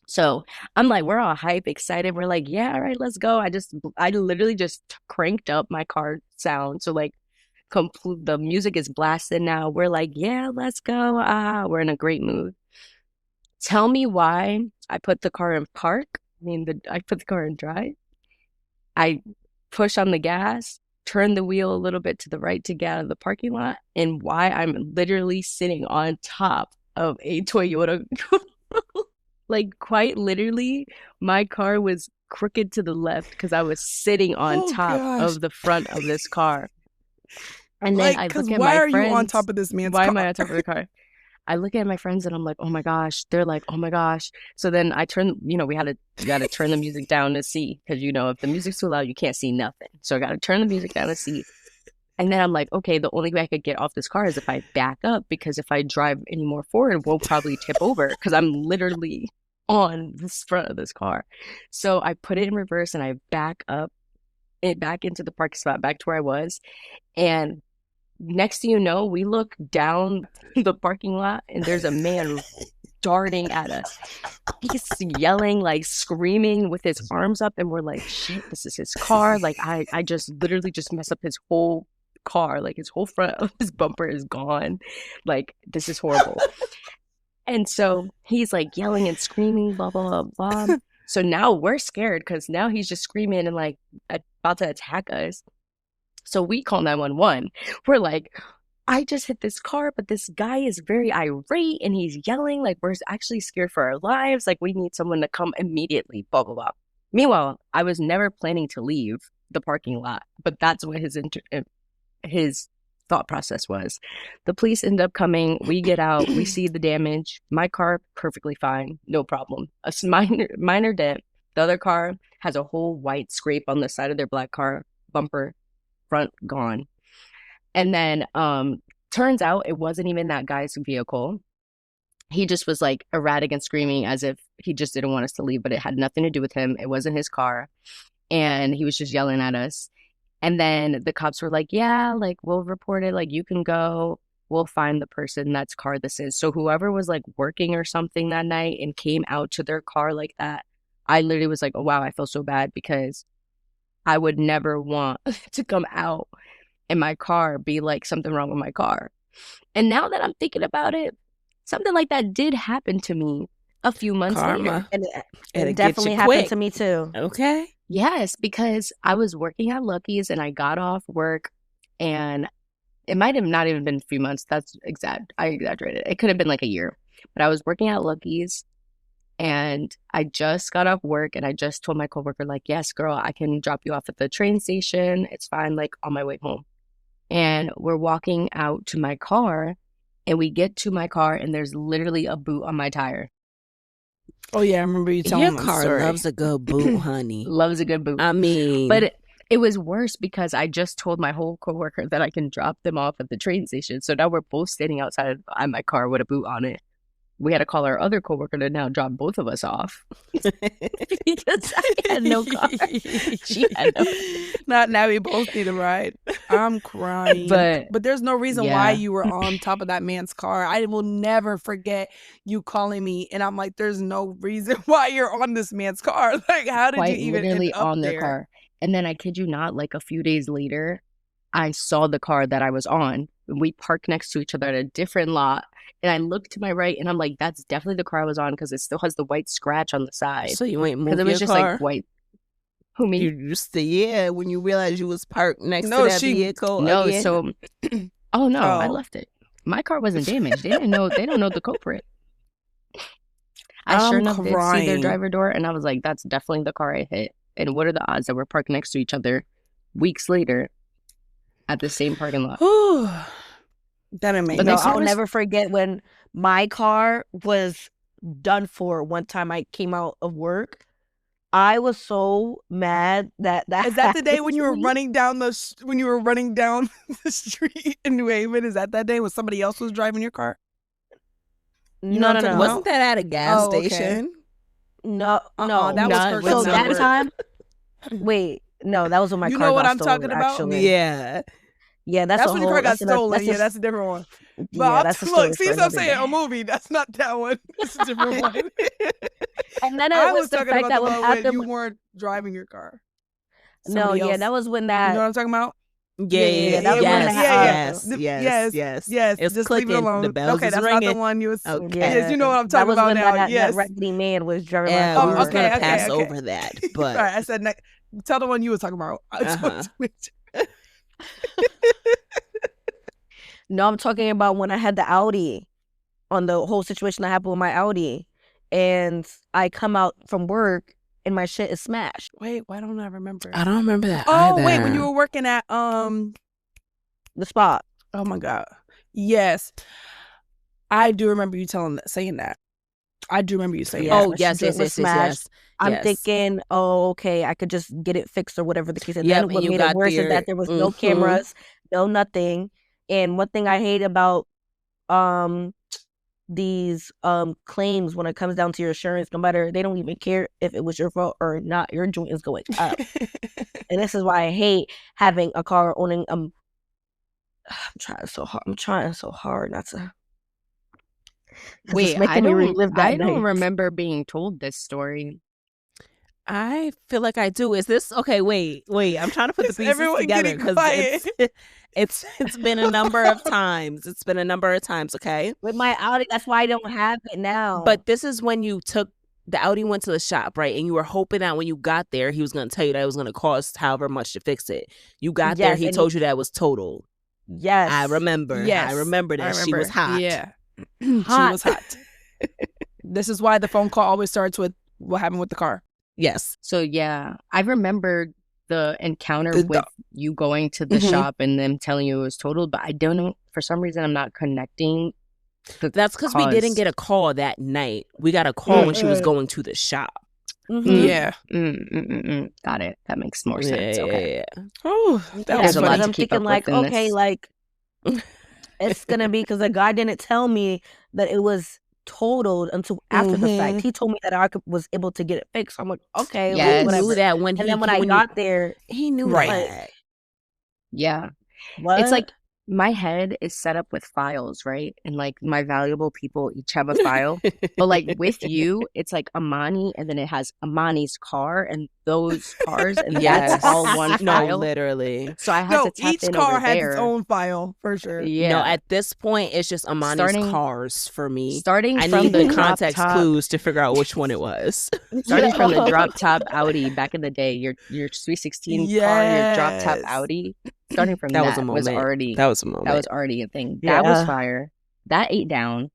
So I'm like, we're all hype, excited. We're like, yeah, all right, let's go. I literally just cranked up my car sound. So like the music is blasted now. We're like, yeah, let's go. We're in a great mood. Tell me why I put the car in park. I put the car in drive. I push on the gas, turn the wheel a little bit to the right to get out of the parking lot, and why I'm literally sitting on top of a Toyota. Like quite literally, my car was crooked to the left because I was sitting on top of the front of this car. And then I look at why my are friends. You on top of this man's Why car? am I on top of the car? I look at my friends and I'm like, oh my gosh. They're like, oh my gosh. So then I turn, we got to turn the music down to see, because if the music's too loud, you can't see nothing. So I got to turn the music down to see. And then I'm like, okay, the only way I could get off this car is if I back up, because if I drive any more forward, we'll probably tip over because I'm literally on the front of this car. So I put it in reverse and I back up it back into the parking spot, back to where I was. And next thing you know, we look down the parking lot and there's a man darting at us. He's yelling, like screaming with his arms up, and we're like, shit, this is his car. Like I just literally just messed up his whole car. Like his whole front of his bumper is gone. Like this is horrible. And so he's like yelling and screaming, blah, blah, blah, blah. So now we're scared because now he's just screaming and like about to attack us. So we call 911. We're like, I just hit this car, but this guy is very irate and he's yelling. Like, we're actually scared for our lives. Like, we need someone to come immediately, blah, blah, blah. Meanwhile, I was never planning to leave the parking lot, but that's what his thought process was. The police end up coming. We get out. We see the damage. My car, perfectly fine. No problem. A minor dent. The other car has a whole white scrape on the side of their black car bumper. Front gone. And then turns out it wasn't even that guy's vehicle. He just was like erratic and screaming as if he just didn't want us to leave, but it had nothing to do with him. It wasn't his car. And he was just yelling at us. And then the cops were like, yeah, like we'll report it. Like you can go. We'll find the person that's car this is. So whoever was like working or something that night and came out to their car like that, I literally was like, oh, wow, I feel so bad because I would never want to come out in my car be like something wrong with my car. And now that I'm thinking about it, something like that did happen to me a few months later. And it definitely happened to me too. Okay. Yes, because I was working at Lucky's and I got off work, and it might have not even been a few months. That's exact. I exaggerated. It could have been like a year. But I was working at Lucky's and I just got off work and I just told my coworker, like, yes, girl, I can drop you off at the train station. It's fine, like on my way home. And we're walking out to my car and we get to my car and there's literally a boot on my tire. Oh, yeah, I remember you telling me. Your car loves a good boot, honey. Loves a good boot. I mean. But it was worse because I just told my whole coworker that I can drop them off at the train station. So now we're both standing outside of my car with a boot on it. we had to call our other coworker to now drop both of us off because I had no car. She had no. Not now we both need a ride. I'm crying. But there's no reason why yeah. you were on top of that man's car. I will never forget you calling me, and I'm like, there's no reason why you're on this man's car. Like, how did Quite you even literally end up on their there? car. And then I kid you not, like a few days later, I saw the car that I was on. We parked next to each other at a different lot. And I looked to my right and I'm like, that's definitely the car I was on because it still has the white scratch on the side. So you ain't Because moved it was your just car? like white. Who, me? You used to, yeah, when you realized you was parked next No, to that she- vehicle No, again? so oh no, I Oh. left it. My car wasn't damaged. They don't know the culprit. I sure I'm enough did see their crying. driver door and I was like, that's definitely the car I hit. And what are the odds that we're parked next to each other weeks later at the same parking lot? Whew. That didn't make But no No, they sense. I'll service- never forget when my car was done for one time I came out of work. I was so mad that Is that the day happened when you to were me. running down the street in New Haven? Is that day when somebody else was driving your car? You know No, what no, I'm no, talking Wasn't that at a gas Oh, okay. station? no, Uh-uh, no. that was Not Kirk's So with that number. time, wait, no, that was when my You car know what got I'm stolen, talking about? actually. Yeah. Yeah, that's That's a when your whole. car got That's another- stolen. that's Yeah, a- that's a different one. But yeah, that's a story look, see, for so I'm another saying day. a movie. That's not that one. It's a different one. And then it I was was the talking fact about that the when one when after you weren't driving your car. no, Somebody yeah, else. that was when You that know what I'm talking about? Yeah, that was when yes, they yes, yes. Yes, It's just leave it clicking. alone. The bells Okay, is that's not ringing. the one you was. Okay. Yes, you know what I'm that talking was about when now. that Yes. raggedy man was driving my Yeah, car. we was gonna okay, pass okay. over that, but Right, I said tell the one you was talking about. I just want Uh-huh. to make sure. No, I'm talking about when I had the Audi, on the whole situation that happened with my Audi, and I come out from work and my shit is smashed. Wait, why don't I remember? I don't remember that. Oh, either. wait, when you were working at The spot. oh my god, yes, I do remember you saying that. I do remember you saying Yeah, that. Oh my yes, joint yes, was yes, yes, smashed. yes. I'm Yes. thinking, oh, okay, I could just get it fixed or whatever the case. And Yep, then and what you made it got worse is there. that there was no Mhm. cameras, no nothing. And one thing I hate about these claims when it comes down to your insurance, no matter, they don't even care if it was your fault or not, your joint is going up. And this is why I hate having a car owning I'm trying so hard not to. 'Cause it's Wait, making me relive that I don't night. remember being told this story. I feel like I do. Is this okay? Wait. I'm trying to put the Is pieces everyone together getting because quiet? it's been a number of times. It's been a number of times. Okay, With my Audi, that's why I don't have it now. but this is when you took the Audi, went to the shop, right? And you were hoping that when you got there, he was going to tell you that it was going to cost however much to fix it. You got there, Yes, he and told you that it was total. yes, I remember. Yes, I remember that she was hot. Yeah, she was hot. This is why the phone call always starts with what happened with the car. Yes. So yeah, I remember the encounter The- with you going to the Mhm. shop and them telling you it was totaled, but I don't know, for some reason I'm not connecting. That's because we didn't Cause- get a call that night. We got a call when she was going to the shop. Mhm. Yeah. Got it. That makes more sense. Okay. Yeah. Oh, that Yeah, was There's a lot funny. to I'm keep thinking up like, with in okay, this. like it's gonna be because the guy didn't tell me that it was totaled until after the fact. He told me that I was able to get it fixed. I'm like, okay, Yes. He whatever. knew that when And then when I got there, he knew Right. that. Yeah. what? It's like my head is set up with files, right? And like my valuable people each have a file. But like with you, it's like Amani, and then it has Amani's car and those cars, and that's all one No, file. literally. So I had No, to tap each in car over has there. its own file for sure. Yeah. No, at this point, it's just Amani's Starting- cars for me. Starting I from need the the drop context top, clues to figure out which one it was. starting from the drop top Audi back in the day, your 316 car, your drop top Yes. Audi. Starting from That that was a moment. already That was a moment. that was already a thing. That was Yeah. fire. That ate down.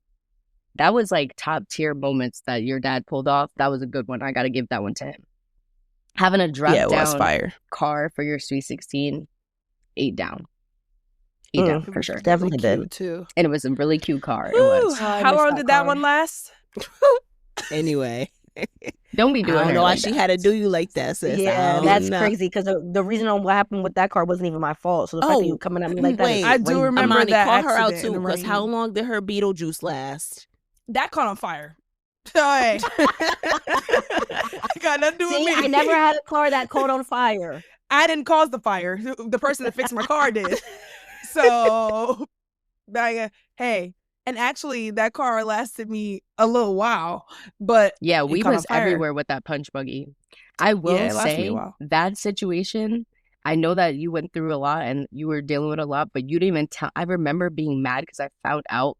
That was like top tier moments that your dad pulled off. That was a good one. I got to give that one to him. Having a drop Yeah, it was down fire. car for your 316, ate down. Ate down for sure. Definitely did. Cute too. And it was a really cute car. It Whew, was. I How miss long that did that car. one last? Anyway, Don't be I doing don't her know why like she that. had to do you like that, sis. I Yeah, don't that's know. crazy because the reason on what happened with that car wasn't even my fault. So the fact Oh, that you coming at me like that, wait. is I do crazy. remember Amani, that call her out accident in too, the because how rain. long did her Beetlejuice last? That caught on fire. Hey. Got nothing to do with me. I never had a car that caught on fire. I didn't cause the fire. The person that fixed my car did. So, hey. And actually, that car lasted me a little while. But yeah, we was everywhere with that punch buggy. I will say that situation, I know that you went through a lot and you were dealing with a lot, but you didn't even tell. I remember being mad because I found out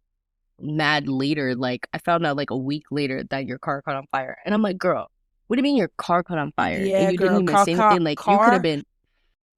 mad later. Like, I found out like a week later that your car caught on fire. And I'm like, girl, what do you mean your car caught on fire? Yeah, and you girl, didn't even say anything. Like,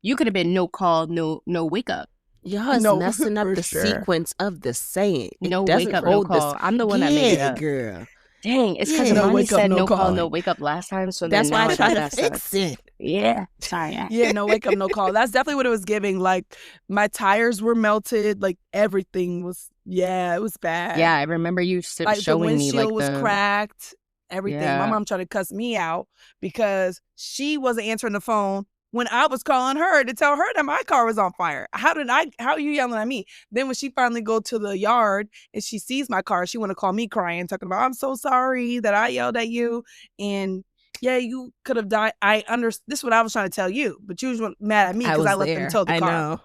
you could have been no call, no wake up. Y'all is messing up the sequence of the saying. No wake up, no call. I'm the one that made it up. Girl. Dang, it's because Amani said no call, no wake up last time. So that's why I tried to fix it. Yeah. Sorry. Yeah, no wake up, no call. That's definitely what it was giving. Like, my tires were melted. Like, everything was, it was bad. Yeah, I remember you showing me. The windshield was cracked. Everything. Yeah. My mom tried to cuss me out because she wasn't answering the phone when I was calling her to tell her that my car was on fire. How are you yelling at me? Then when she finally go to the yard and she sees my car, she want to call me crying, talking about, I'm so sorry that I yelled at you. And yeah, you could have died. This is what I was trying to tell you, but you was mad at me because I let them tow the car. I know.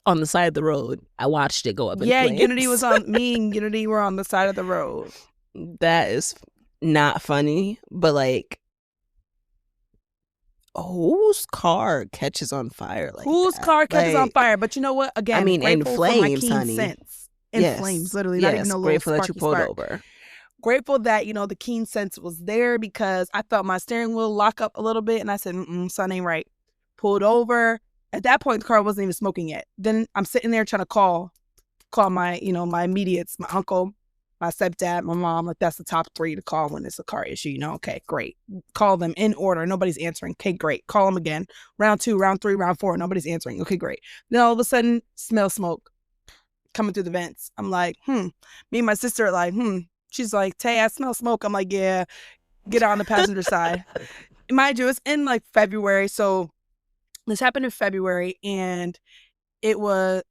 On the side of the road. I watched it go up in flames. Unity was on, me and Unity were on the side of the road. That is not funny, but like, whose car catches on fire like whose that? car catches on fire? But you know what? Again, I mean, in flames, honey. In flames, literally. Not even a little grateful that you pulled over. Grateful that, the keen sense was there because I felt my steering wheel lock up a little bit and I said, something ain't right. Pulled over. At that point, the car wasn't even smoking yet. Then I'm sitting there trying to call my, my immediates, my uncle, my stepdad, my mom. Like, that's the top 3 to call when it's a car issue. Okay, great. Call them in order. Nobody's answering. Okay, great. Call them again. Round 2, round 3, round 4. Nobody's answering. Okay, great. Then all of a sudden, smell smoke coming through the vents. I'm like, Me and my sister are like, She's like, Tay, I smell smoke. I'm like, yeah, get on the passenger side. Mind you, it's in like February. So this happened in February and it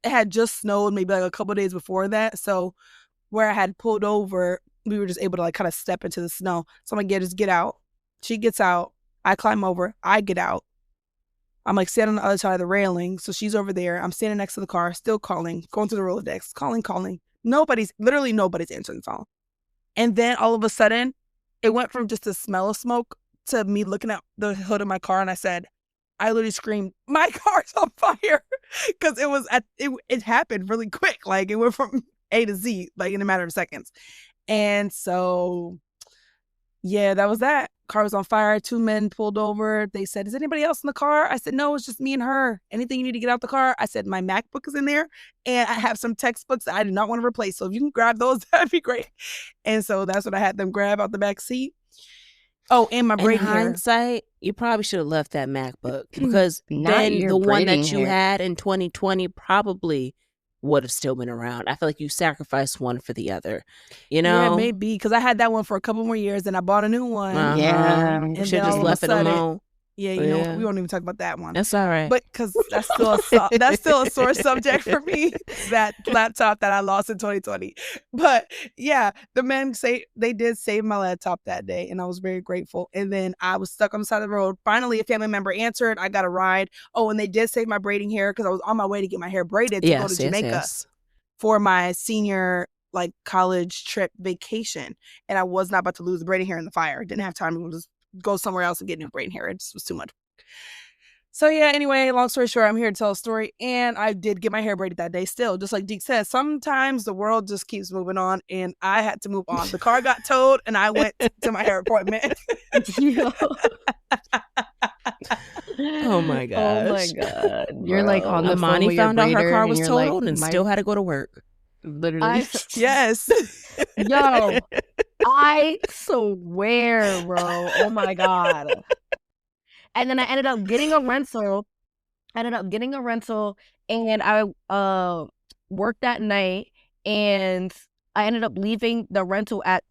had just snowed maybe like a couple of days before that. So where I had pulled over, we were just able to like kind of step into the snow. So I'm like, yeah, just get out. She gets out. I climb over. I get out. I'm like standing on the other side of the railing. So she's over there. I'm standing next to the car, still calling, going through the Rolodex, calling. Literally nobody's answering the phone. And then all of a sudden, it went from just a smell of smoke to me looking at the hood of my car. And I literally screamed, my car's on fire. Because it happened really quick. Like, it went from A to Z, like, in a matter of seconds. And so, yeah, that was that. Car was on fire. 2 men pulled over. They said, is anybody else in the car? I said, no, it's just me and her. Anything you need to get out the car? I said, my MacBook is in there. And I have some textbooks that I do not want to replace. So if you can grab those, that'd be great. And so that's what I had them grab out the back seat. Oh, and my braiding hair. In hindsight, you probably should have left that MacBook because then the one that you had in 2020 probably would have still been around. I feel like you sacrificed one for the other, Yeah, maybe, because I had that one for a couple more years and I bought a new one. Yeah. You should have just left it alone. Yeah, we won't even talk about that one. That's all right. But because that's still a sore subject for me, that laptop that I lost in 2020. But yeah, the men they did save my laptop that day and I was very grateful. And then I was stuck on the side of the road. Finally, a family member answered. I got a ride. Oh, and they did save my braiding hair because I was on my way to get my hair braided to go to Jamaica for my senior college trip vacation. And I was not about to lose the braiding hair in the fire. Didn't have time to just go somewhere else and get new braiding hair. It just was too much. So yeah, anyway, long story short, I'm here to tell a story. And I did get my hair braided that day still. Just like Deke said, sometimes the world just keeps moving on and I had to move on. The car got towed and I went to my hair appointment. Oh my gosh. Oh my God. You're like on the phone with found your out her car was and totaled and still had to go to work. Literally. Yes. Yo, I swear, bro. Oh my God. And then I ended up getting a rental. And I worked that night and I ended up leaving the rental at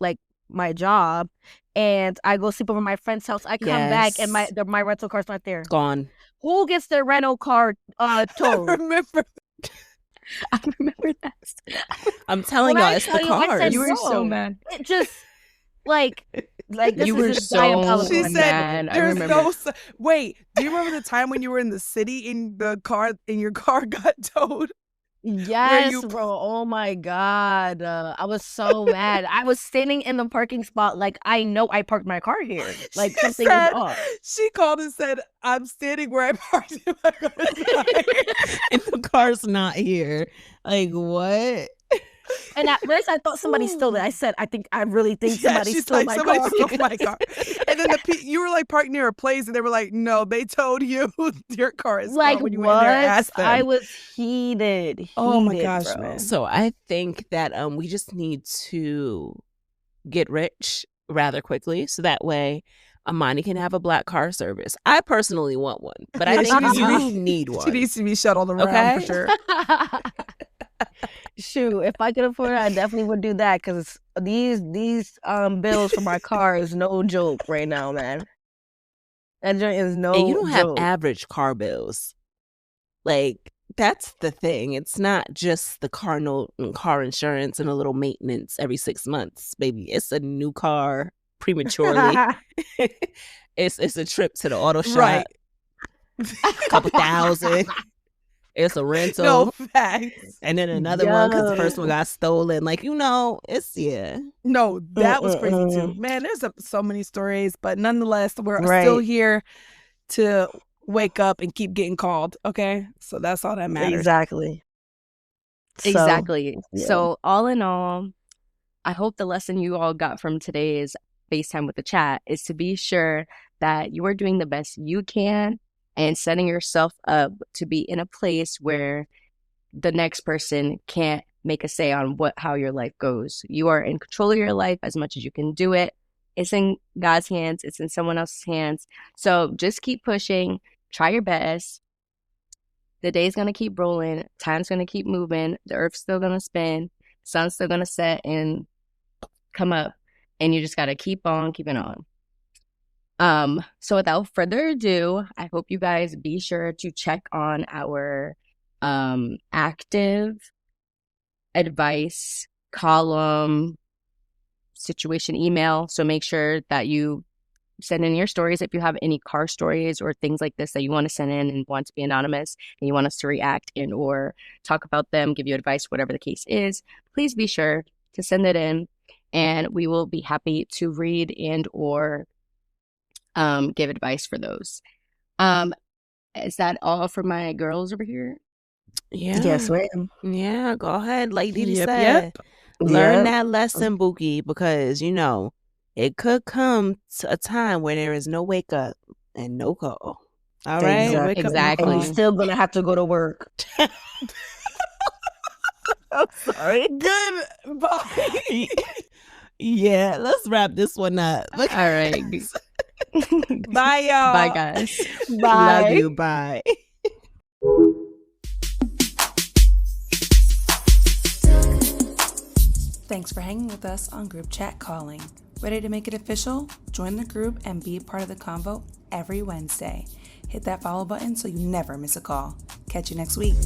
my job and I go sleep over at my friend's house. I come back and my rental car's not there. It's gone. Who gets their rental car towed? I remember. I remember that. I'm telling When y'all, I it's the tell you, I said cars. You were so no. mad. It just like this You is were just so diabolical. She said, mad. I "There's remember. no wait. Do you remember the time when you were in the city and your car got towed? Yes, you- bro. Oh my God. I was so mad. I was sitting in the parking spot like I know I parked my car here. Like She something is said- off. She called and said, "I'm standing where I parked it. My car is not here." And the car's not here. Like, what? And at first I thought somebody stole it. I said, I really think somebody she's stole like, my "Somebody car. stole my car." And then you were like parked near a place, and they were like, "No, they told you your car is Like gone." When you what? went in there and asked them. I was heated. Oh my gosh, bro. man. So I think that we just need to get rich rather quickly, so that way Amani can have a black car service. I personally want one, but I Yeah, think she needs to you be- need She one. needs to be shuttled around Okay? for sure. Shoot, if I could afford it, I definitely would do that because these bills for my car is no joke right now, man. That joint is no And you don't have joke. average car bills. Like, that's the thing. It's not just the car note and car insurance and a little maintenance every 6 months, baby. It's a new car prematurely. It's a trip to the auto shop. Right. Couple thousand. It's a rental. No facts. And then another one because the Yo. first one got stolen. Like, it's, yeah. No, that was crazy too. Man, there's so many stories, but nonetheless, we're still Right. here to wake up and keep getting called. Okay, so that's all that matters. Exactly. Exactly. yeah. So all in all, I hope the lesson you all got from today's FaceTime with the chat is to be sure that you are doing the best you can and setting yourself up to be in a place where the next person can't make a say on how your life goes. You are in control of your life as much as you can do it. It's in God's hands. It's in someone else's hands. So just keep pushing. Try your best. The day's going to keep rolling. Time's going to keep moving. The earth's still going to spin. Sun's still going to set and come up. And you just got to keep on keeping on. So without further ado, I hope you guys be sure to check on our active advice column situation email. So make sure that you send in your stories if you have any car stories or things like this that you want to send in and want to be anonymous and you want us to react and or talk about them, give you advice, whatever the case is. Please be sure to send it in and we will be happy to read and or give advice for those. Is that all for my girls over here? Yeah. Yes, ma'am. Yeah, go ahead. Like Didi Yep, said, yep. learn Yep. that lesson, Bookie, because, it could come to a time where there is no wake up and no call. All right? Exactly. Wake up, no Exactly. And call. you're still gonna have to go to work. I'm sorry. Good. Bye. Yeah, let's wrap this one up. All right. Bye, y'all. Bye, guys. Bye. Love you. Bye. Thanks for hanging with us on Group Chat Calling. Ready to make it official? Join the group and be a part of the convo every Wednesday. Hit that follow button so you never miss a call. Catch you next week.